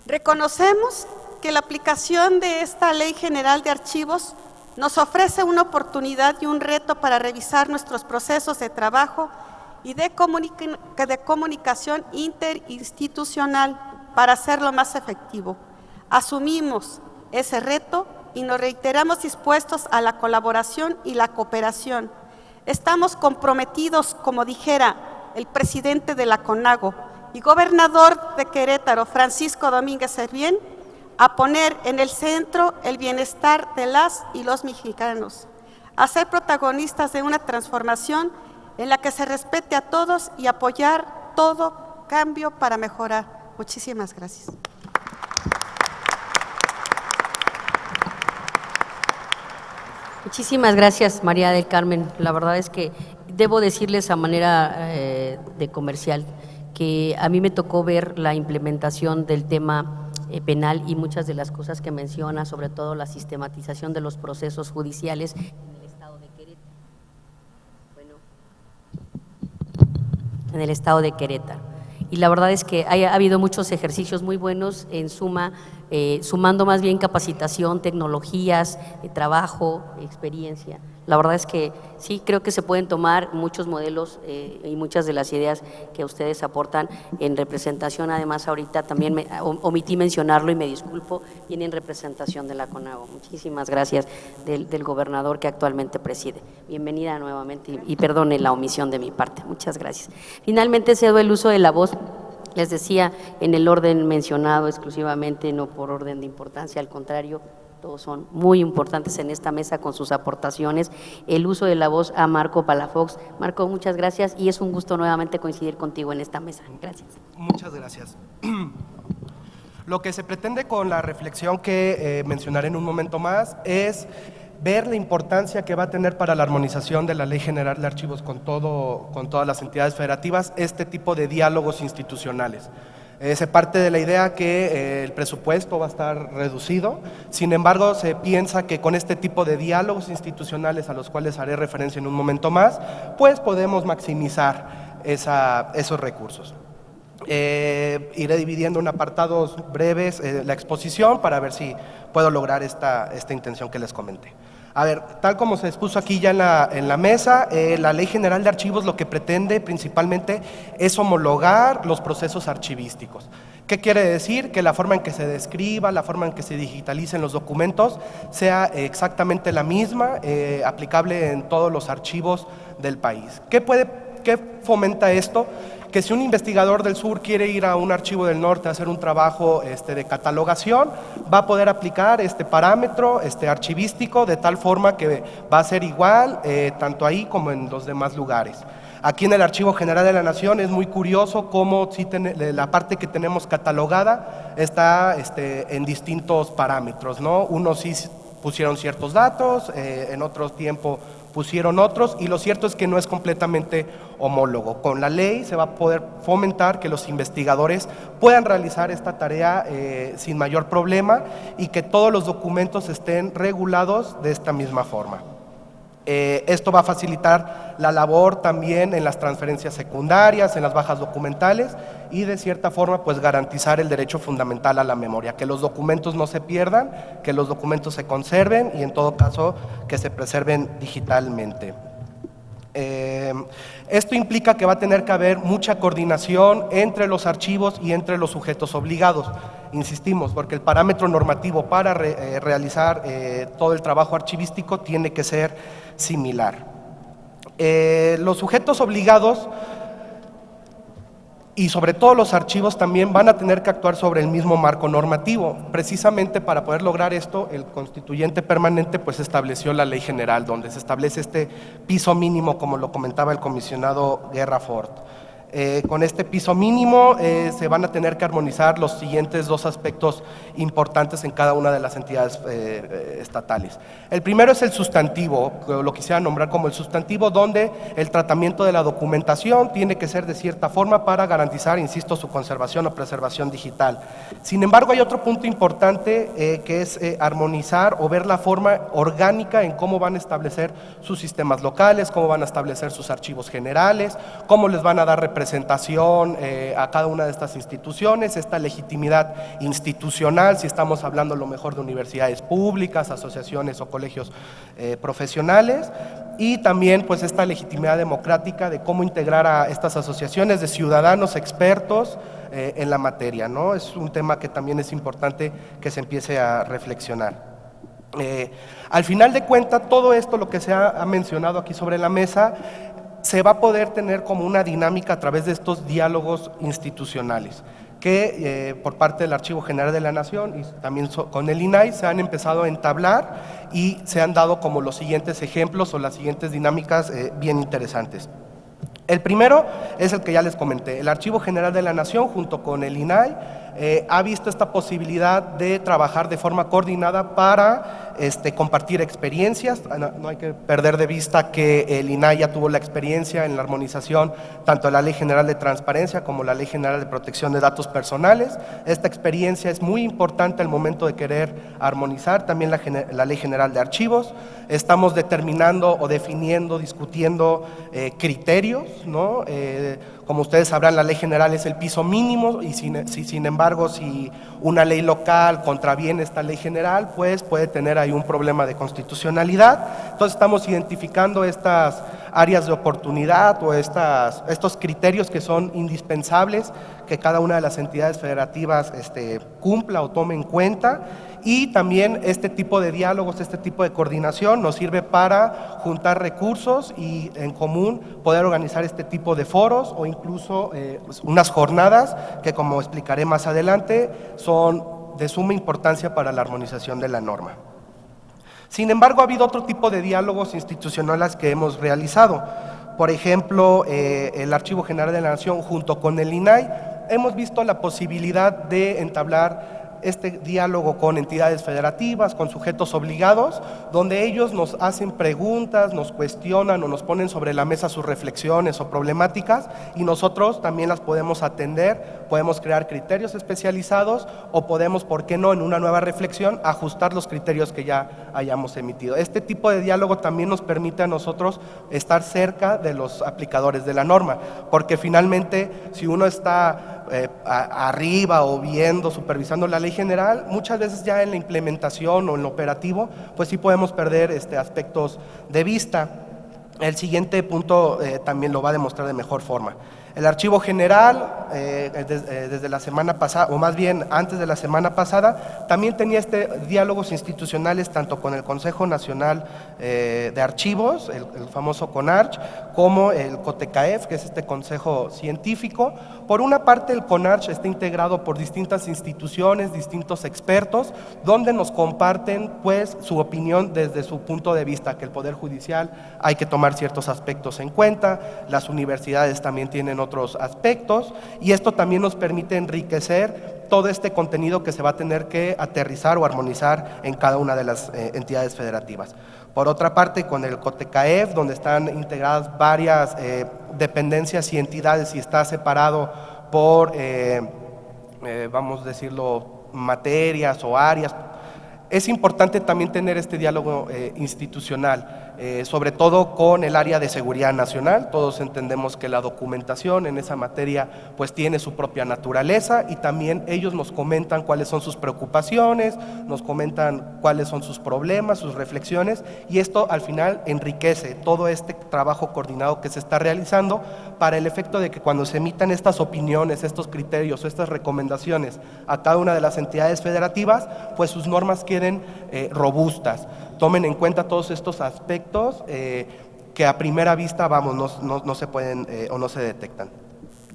Reconocemos que la aplicación de esta Ley General de Archivos nos ofrece una oportunidad y un reto para revisar nuestros procesos de trabajo y de comunicación interinstitucional para hacerlo más efectivo. Asumimos ese reto y nos reiteramos dispuestos a la colaboración y la cooperación. Estamos comprometidos, como dijera el presidente de la CONAGO y gobernador de Querétaro, Francisco Domínguez Servién, a poner en el centro el bienestar de las y los mexicanos, a ser protagonistas de una transformación en la que se respete a todos y apoyar todo cambio para mejorar. Muchísimas gracias. Muchísimas gracias, María del Carmen. La verdad es que debo decirles a manera de comercial que a mí me tocó ver la implementación del tema penal y muchas de las cosas que menciona, sobre todo la sistematización de los procesos judiciales en el estado de Querétaro. Bueno, en el estado de Querétaro. Y la verdad es que ha habido muchos ejercicios muy buenos, en suma, sumando más bien capacitación, tecnologías, trabajo, experiencia. La verdad es que sí, creo que se pueden tomar muchos modelos y muchas de las ideas que ustedes aportan en representación. Además, ahorita también omití mencionarlo y me disculpo, viene en representación de la CONAGO. Muchísimas gracias del gobernador que actualmente preside. Bienvenida nuevamente y perdone la omisión de mi parte. Muchas gracias. Finalmente cedo el uso de la voz Les decía, en el orden mencionado exclusivamente, no por orden de importancia, al contrario, todos son muy importantes en esta mesa con sus aportaciones. El uso de la voz a Marco Palafox. Marco, muchas gracias y es un gusto nuevamente coincidir contigo en esta mesa. Gracias. Muchas gracias. Lo que se pretende con la reflexión que mencionaré en un momento más es ver la importancia que va a tener para la armonización de la Ley General de Archivos con todas las entidades federativas este tipo de diálogos institucionales. Se parte de la idea que el presupuesto va a estar reducido, sin embargo se piensa que con este tipo de diálogos institucionales a los cuales haré referencia en un momento más, pues podemos maximizar esos recursos. Iré dividiendo en apartados breves la exposición para ver si puedo lograr esta intención que les comenté. A ver, tal como se expuso aquí ya en la mesa, la Ley General de Archivos lo que pretende principalmente es homologar los procesos archivísticos. ¿Qué quiere decir? Que la forma en que se describa, la forma en que se digitalicen los documentos sea exactamente la misma, aplicable en todos los archivos del país. ¿Qué fomenta esto? Que si un investigador del sur quiere ir a un archivo del norte a hacer un trabajo de catalogación, va a poder aplicar este parámetro archivístico de tal forma que va a ser igual tanto ahí como en los demás lugares. Aquí en el Archivo General de la Nación es muy curioso cómo la parte que tenemos catalogada está en distintos parámetros, ¿no? Unos sí pusieron ciertos datos, en otro tiempo pusieron otros, y lo cierto es que no es completamente homólogo. Con la ley se va a poder fomentar que los investigadores puedan realizar esta tarea sin mayor problema y que todos los documentos estén regulados de esta misma forma. Esto va a facilitar la labor también en las transferencias secundarias, en las bajas documentales y de cierta forma pues garantizar el derecho fundamental a la memoria, que los documentos no se pierdan, que los documentos se conserven y en todo caso que se preserven digitalmente. Esto implica que va a tener que haber mucha coordinación entre los archivos y entre los sujetos obligados, insistimos, porque el parámetro normativo para realizar todo el trabajo archivístico tiene que ser similar. Los sujetos obligados y sobre todo los archivos también van a tener que actuar sobre el mismo marco normativo. Precisamente para poder lograr esto, el constituyente permanente pues estableció la Ley General, donde se establece este piso mínimo, como lo comentaba el comisionado Guerra Fort. Con este piso mínimo se van a tener que armonizar los siguientes dos aspectos importantes en cada una de las entidades estatales. El primero es el sustantivo, lo quisiera nombrar como el sustantivo, donde el tratamiento de la documentación tiene que ser de cierta forma para garantizar, insisto, su conservación o preservación digital. Sin embargo, hay otro punto importante que es armonizar o ver la forma orgánica en cómo van a establecer sus sistemas locales, cómo van a establecer sus archivos generales, cómo les van a dar representación a cada una de estas instituciones, esta legitimidad institucional, si estamos hablando a lo mejor de universidades públicas, asociaciones o colegios profesionales, y también pues esta legitimidad democrática de cómo integrar a estas asociaciones de ciudadanos expertos en la materia, ¿no? Es un tema que también es importante que se empiece a reflexionar. Al final de cuentas, todo esto, lo que se ha mencionado aquí sobre la mesa, se va a poder tener como una dinámica a través de estos diálogos institucionales que por parte del Archivo General de la Nación y también con el INAI se han empezado a entablar y se han dado como los siguientes ejemplos o las siguientes dinámicas bien interesantes. El primero es el que ya les comenté. El Archivo General de la Nación junto con el INAI ha visto esta posibilidad de trabajar de forma coordinada para compartir experiencias. No hay que perder de vista que el INAI ya tuvo la experiencia en la armonización tanto de la Ley General de Transparencia como la Ley General de Protección de Datos Personales. Esta experiencia es muy importante al momento de querer armonizar también la Ley General de Archivos. Estamos determinando o definiendo, discutiendo criterios, ¿no? Como ustedes sabrán, la Ley General es el piso mínimo y sin embargo, si una ley local contraviene esta Ley General, pues puede tener ahí un problema de constitucionalidad. Entonces estamos identificando estas áreas de oportunidad o estos criterios que son indispensables que cada una de las entidades federativas cumpla o tome en cuenta. Y también este tipo de diálogos, este tipo de coordinación nos sirve para juntar recursos y en común poder organizar este tipo de foros o incluso unas jornadas que, como explicaré más adelante, son de suma importancia para la armonización de la norma. Sin embargo, ha habido otro tipo de diálogos institucionales que hemos realizado. Por ejemplo, el Archivo General de la Nación junto con el INAI hemos visto la posibilidad de entablar este diálogo con entidades federativas, con sujetos obligados, donde ellos nos hacen preguntas, nos cuestionan o nos ponen sobre la mesa sus reflexiones o problemáticas y nosotros también las podemos atender, podemos crear criterios especializados o podemos, ¿por qué no?, en una nueva reflexión, ajustar los criterios que ya hayamos emitido. Este tipo de diálogo también nos permite a nosotros estar cerca de los aplicadores de la norma, porque finalmente si uno está arriba o viendo, supervisando la ley general, muchas veces ya en la implementación o en lo operativo, pues sí podemos perder aspectos de vista. El siguiente punto también lo va a demostrar de mejor forma. El Archivo General, desde la semana pasada, o más bien antes de la semana pasada, también tenía diálogos institucionales tanto con el Consejo Nacional de Archivos, el famoso CONARCH, como el COTECAEF, que es este consejo científico. Por una parte, el CONARCH está integrado por distintas instituciones, distintos expertos, donde nos comparten pues su opinión desde su punto de vista, que el Poder Judicial hay que tomar ciertos aspectos en cuenta, las universidades también tienen otros aspectos, y esto también nos permite enriquecer todo este contenido que se va a tener que aterrizar o armonizar en cada una de las entidades federativas. Por otra parte, con el COTECAEF, donde están integradas varias dependencias y entidades y está separado por, vamos a decirlo, materias o áreas, es importante también tener este diálogo institucional, sobre todo con el área de seguridad nacional. Todos entendemos que la documentación en esa materia pues tiene su propia naturaleza y también ellos nos comentan cuáles son sus preocupaciones, nos comentan cuáles son sus problemas, sus reflexiones, y esto al final enriquece todo este trabajo coordinado que se está realizando para el efecto de que cuando se emitan estas opiniones, estos criterios o estas recomendaciones a cada una de las entidades federativas, pues sus normas queden robustas, tomen en cuenta todos estos aspectos que a primera vista, vamos, no se pueden o no se detectan.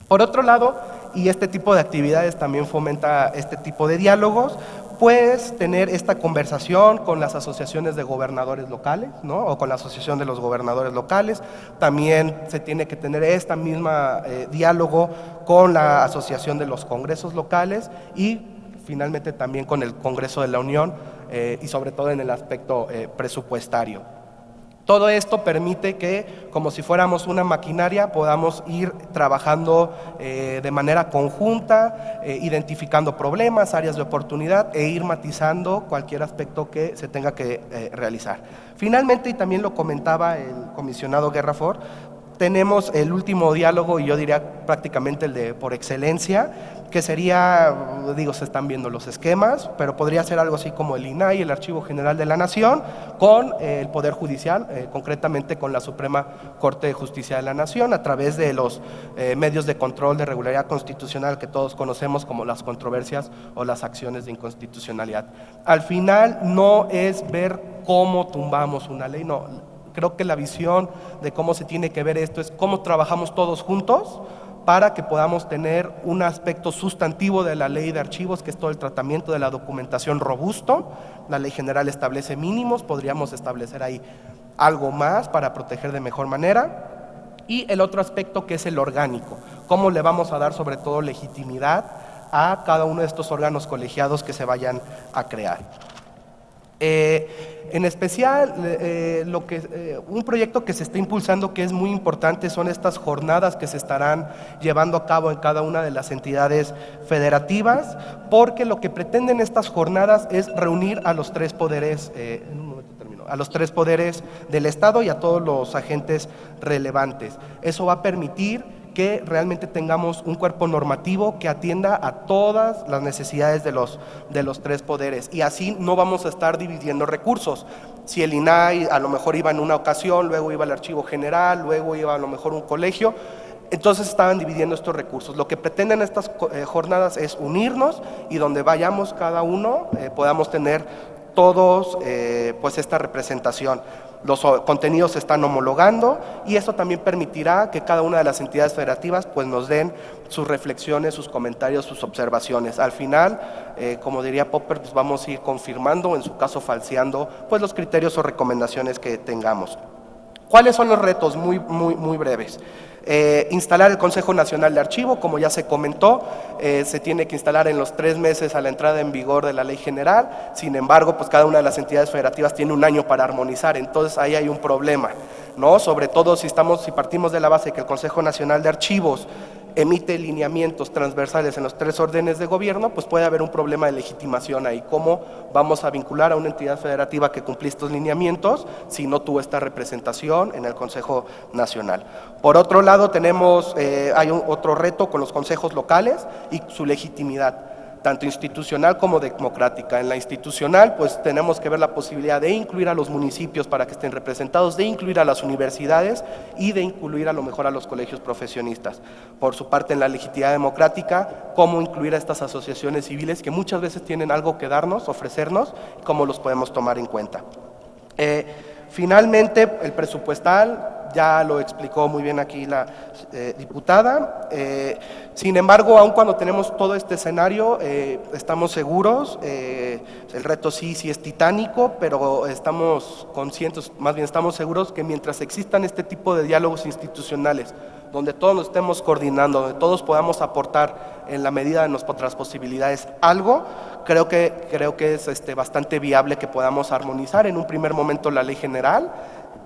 Por otro lado, y este tipo de actividades también fomenta este tipo de diálogos, pues tener esta conversación con las asociaciones de gobernadores locales, ¿no?, o con la asociación de los gobernadores locales. También se tiene que tener esta misma diálogo con la asociación de los congresos locales y finalmente también con el Congreso de la Unión y sobre todo en el aspecto presupuestario. Todo esto permite que, como si fuéramos una maquinaria, podamos ir trabajando de manera conjunta, identificando problemas, áreas de oportunidad e ir matizando cualquier aspecto que se tenga que realizar. Finalmente, y también lo comentaba el comisionado Guerra Ford, tenemos el último diálogo, y yo diría prácticamente el de por excelencia, que sería, digo, se están viendo los esquemas, pero podría ser algo así como el INAI, el Archivo General de la Nación, con el Poder Judicial, concretamente con la Suprema Corte de Justicia de la Nación, a través de los medios de control de regularidad constitucional que todos conocemos como las controversias o las acciones de inconstitucionalidad. Al final no es ver cómo tumbamos una ley, no. Creo que la visión de cómo se tiene que ver esto es cómo trabajamos todos juntos para que podamos tener un aspecto sustantivo de la ley de archivos, que es todo el tratamiento de la documentación robusto. La ley general establece mínimos, podríamos establecer ahí algo más para proteger de mejor manera. Y el otro aspecto, que es el orgánico, cómo le vamos a dar sobre todo legitimidad a cada uno de estos órganos colegiados que se vayan a crear. En especial, un proyecto que se está impulsando que es muy importante son estas jornadas que se estarán llevando a cabo en cada una de las entidades federativas, porque lo que pretenden estas jornadas es reunir a los tres poderes, a los tres poderes del Estado y a todos los agentes relevantes. Eso va a permitir que realmente tengamos un cuerpo normativo que atienda a todas las necesidades de los tres poderes, y así no vamos a estar dividiendo recursos. Si el INAI a lo mejor iba en una ocasión, luego iba al Archivo General, luego iba a lo mejor un colegio, entonces estaban dividiendo estos recursos. Lo que pretenden estas jornadas es unirnos, y donde vayamos cada uno podamos tener todos pues esta representación. Los contenidos se están homologando, y eso también permitirá que cada una de las entidades federativas pues nos den sus reflexiones, sus comentarios, sus observaciones. Al final, como diría Popper, pues vamos a ir confirmando, o en su caso falseando, pues los criterios o recomendaciones que tengamos. ¿Cuáles son los retos? Muy breves. Instalar el Consejo Nacional de Archivo, como ya se comentó, se tiene que instalar en los 3 meses a la entrada en vigor de la Ley General. Sin embargo, pues cada una de las entidades federativas tiene un año para armonizar, entonces ahí hay un problema, ¿no? Sobre todo si partimos de la base que el Consejo Nacional de Archivos emite lineamientos transversales en los 3 órdenes de gobierno, pues puede haber un problema de legitimación ahí. ¿Cómo vamos a vincular a una entidad federativa que cumple estos lineamientos si no tuvo esta representación en el Consejo Nacional? Por otro lado, hay otro reto con los consejos locales y su legitimidad, tanto institucional como democrática. En la institucional, pues tenemos que ver la posibilidad de incluir a los municipios para que estén representados, de incluir a las universidades y de incluir a lo mejor a los colegios profesionistas. Por su parte, en la legitimidad democrática, cómo incluir a estas asociaciones civiles que muchas veces tienen algo que darnos, ofrecernos, y cómo los podemos tomar en cuenta. Finalmente, el presupuestal, ya lo explicó muy bien aquí la diputada. Sin embargo, aun cuando tenemos todo este escenario, estamos seguros, el reto sí es titánico, pero estamos conscientes, más bien estamos seguros que mientras existan este tipo de diálogos institucionales, donde todos nos estemos coordinando, donde todos podamos aportar en la medida de nuestras posibilidades algo, creo que es bastante viable que podamos armonizar en un primer momento la Ley General,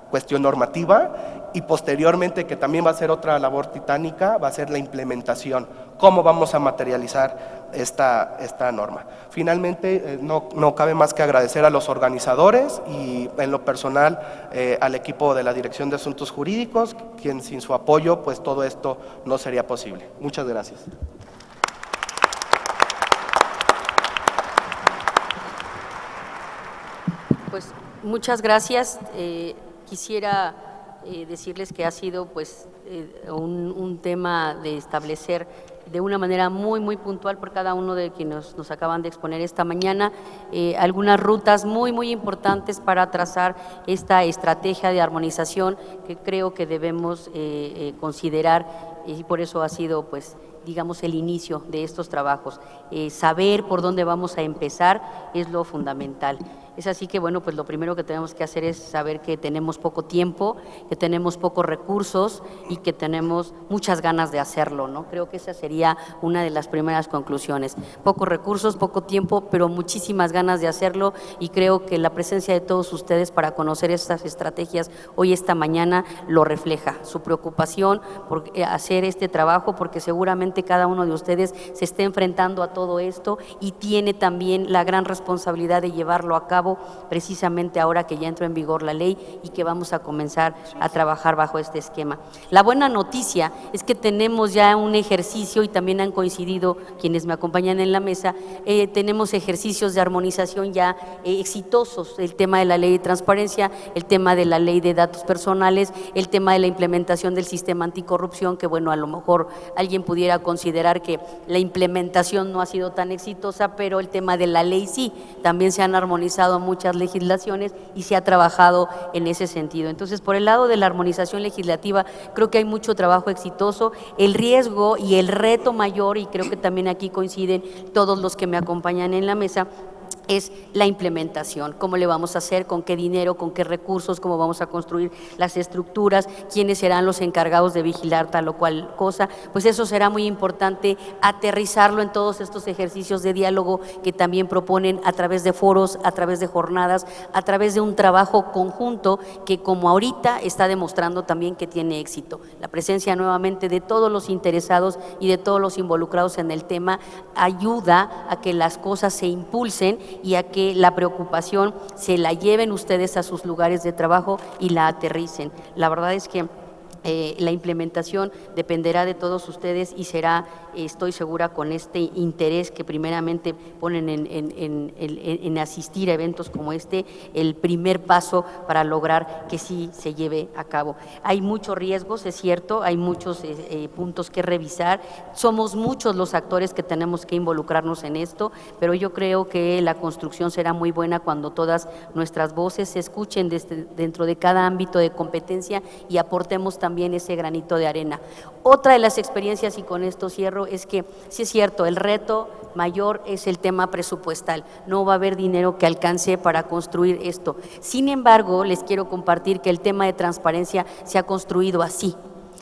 cuestión normativa, y posteriormente, que también va a ser otra labor titánica, va a ser la implementación. ¿Cómo vamos a materializar esta norma? Finalmente, no cabe más que agradecer a los organizadores y en lo personal al equipo de la Dirección de Asuntos Jurídicos, quien sin su apoyo pues todo esto no sería posible. Muchas gracias. Pues muchas gracias. Quisiera decirles que ha sido pues un tema de establecer de una manera muy puntual por cada uno de quienes nos acaban de exponer esta mañana algunas rutas muy importantes para trazar esta estrategia de armonización que creo que debemos considerar, y por eso ha sido pues digamos el inicio de estos trabajos. Saber por dónde vamos a empezar es lo fundamental. Es así que, bueno, pues lo primero que tenemos que hacer es saber que tenemos poco tiempo, que tenemos pocos recursos y que tenemos muchas ganas de hacerlo, ¿no? Creo que esa sería una de las primeras conclusiones. Pocos recursos, poco tiempo, pero muchísimas ganas de hacerlo, y creo que la presencia de todos ustedes para conocer estas estrategias hoy, esta mañana, lo refleja. Su preocupación por hacer este trabajo, porque seguramente cada uno de ustedes se está enfrentando a todo esto y tiene también la gran responsabilidad de llevarlo a cabo precisamente ahora que ya entró en vigor la ley y que vamos a comenzar a trabajar bajo este esquema. La buena noticia es que tenemos ya un ejercicio, y también han coincidido quienes me acompañan en la mesa, tenemos ejercicios de armonización ya exitosos, el tema de la ley de transparencia, el tema de la ley de datos personales, el tema de la implementación del sistema anticorrupción, que bueno, a lo mejor alguien pudiera considerar que la implementación no ha sido tan exitosa, pero el tema de la ley sí, también se han armonizado muchas legislaciones y se ha trabajado en ese sentido. Entonces, por el lado de la armonización legislativa, creo que hay mucho trabajo exitoso. El riesgo y el reto mayor, y creo que también aquí coinciden todos los que me acompañan en la mesa, es la implementación. ¿Cómo le vamos a hacer? ¿Con qué dinero? ¿Con qué recursos? ¿Cómo vamos a construir las estructuras? ¿Quiénes serán los encargados de vigilar tal o cual cosa? Pues eso será muy importante aterrizarlo en todos estos ejercicios de diálogo que también proponen a través de foros, a través de jornadas, a través de un trabajo conjunto que, como ahorita, está demostrando también que tiene éxito. La presencia nuevamente de todos los interesados y de todos los involucrados en el tema ayuda a que las cosas se impulsen y a que la preocupación se la lleven ustedes a sus lugares de trabajo y la aterricen. La verdad es que la implementación dependerá de todos ustedes y será, estoy segura, con este interés que primeramente ponen en asistir a eventos como este, el primer paso para lograr que sí se lleve a cabo. Hay muchos riesgos, es cierto, hay muchos puntos que revisar, somos muchos los actores que tenemos que involucrarnos en esto, pero yo creo que la construcción será muy buena cuando todas nuestras voces se escuchen dentro de cada ámbito de competencia y aportemos también ese granito de arena. Otra de las experiencias, y con esto cierro, es que sí es cierto, el reto mayor es el tema presupuestal. No va a haber dinero que alcance para construir esto. Sin embargo, les quiero compartir que el tema de transparencia se ha construido así,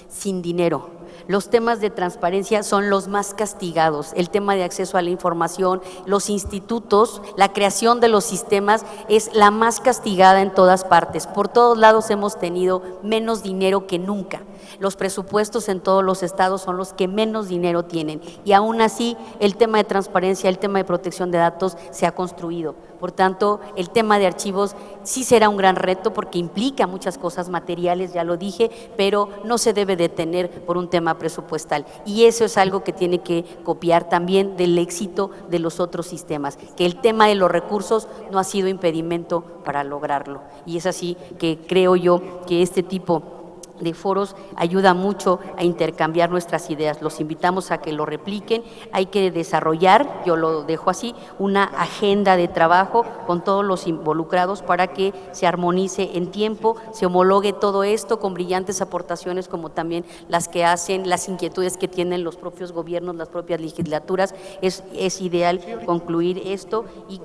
sin dinero. Los temas de transparencia son los más castigados, el tema de acceso a la información, los institutos, la creación de los sistemas es la más castigada en todas partes. Por todos lados hemos tenido menos dinero que nunca. Los presupuestos en todos los estados son los que menos dinero tienen y aún así el tema de transparencia, el tema de protección de datos se ha construido. Por tanto, el tema de archivos sí será un gran reto porque implica muchas cosas materiales, ya lo dije, pero no se debe detener por un tema presupuestal. Y eso es algo que tiene que copiar también del éxito de los otros sistemas, que el tema de los recursos no ha sido impedimento para lograrlo. Y es así que creo yo que este tipo de foros ayuda mucho a intercambiar nuestras ideas. Los invitamos a que lo repliquen. Hay que desarrollar, yo lo dejo así, una agenda de trabajo con todos los involucrados para que se armonice en tiempo, se homologue todo esto con brillantes aportaciones como también las que hacen, las inquietudes que tienen los propios gobiernos, las propias legislaturas. Es ideal concluir esto y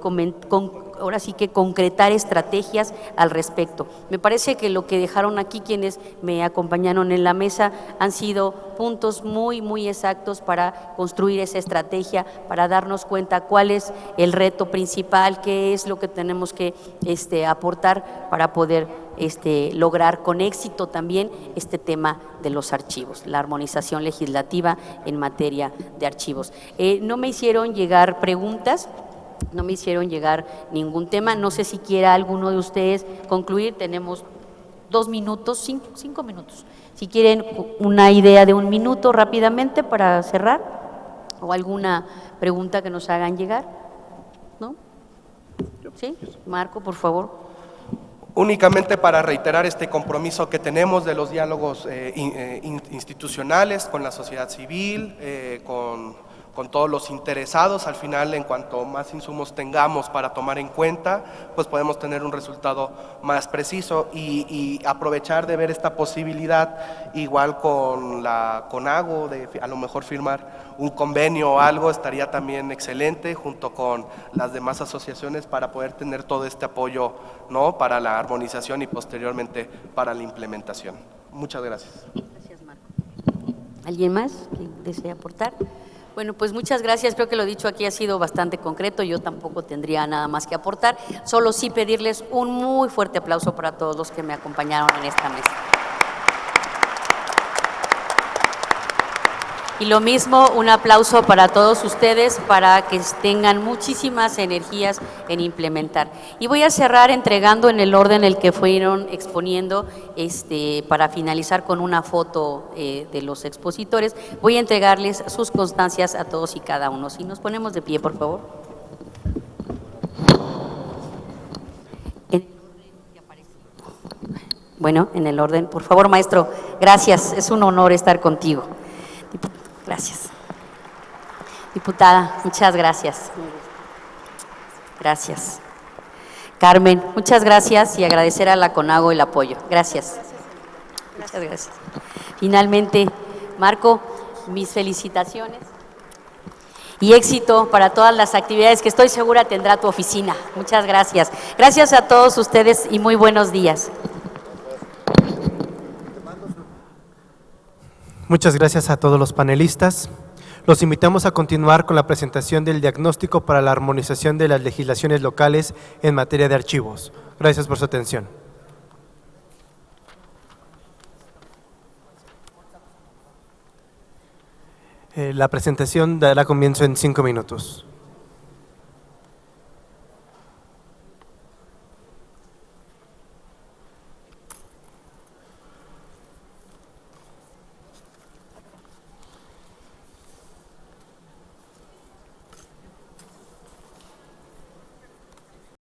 ahora sí que concretar estrategias al respecto. Me parece que lo que dejaron aquí quienes me acompañaron en la mesa han sido puntos muy, muy exactos para construir esa estrategia, para darnos cuenta cuál es el reto principal, qué es lo que tenemos que aportar para poder lograr con éxito también este tema de los archivos, la armonización legislativa en materia de archivos. No me hicieron llegar preguntas. No me hicieron llegar ningún tema. No sé si quiera alguno de ustedes concluir. Tenemos 2 minutos, 5 minutos. Si quieren una idea de 1 minuto rápidamente para cerrar o alguna pregunta que nos hagan llegar. ¿No? ¿Sí? Marco, por favor. Únicamente para reiterar este compromiso que tenemos de los diálogos institucionales con la sociedad civil, con todos los interesados. Al final, en cuanto más insumos tengamos para tomar en cuenta, pues podemos tener un resultado más preciso y aprovechar de ver esta posibilidad, igual con la CONAGO, de a lo mejor firmar un convenio o algo, estaría también excelente, junto con las demás asociaciones, para poder tener todo este apoyo, ¿no?, para la armonización y posteriormente para la implementación. Muchas gracias. Gracias, Marco. ¿Alguien más que desee aportar? Bueno, pues muchas gracias. Creo que lo dicho aquí ha sido bastante concreto. Yo tampoco tendría nada más que aportar. Solo sí pedirles un muy fuerte aplauso para todos los que me acompañaron en esta mesa. Y lo mismo, un aplauso para todos ustedes para que tengan muchísimas energías en implementar. Y voy a cerrar entregando en el orden el que fueron exponiendo, para finalizar con una foto de los expositores. Voy a entregarles sus constancias a todos y cada uno. Si nos ponemos de pie, por favor. Bueno, en el orden. Por favor, maestro, gracias. Es un honor estar contigo. Gracias. Diputada, muchas gracias. Gracias. Carmen, muchas gracias y agradecer a la CONAGO el apoyo. Gracias. Muchas gracias. Finalmente, Marco, mis felicitaciones y éxito para todas las actividades que estoy segura tendrá tu oficina. Muchas gracias. Gracias a todos ustedes y muy buenos días. Muchas gracias a todos los panelistas. Los invitamos a continuar con la presentación del diagnóstico para la armonización de las legislaciones locales en materia de archivos. Gracias por su atención. La presentación dará comienzo en 5 minutos.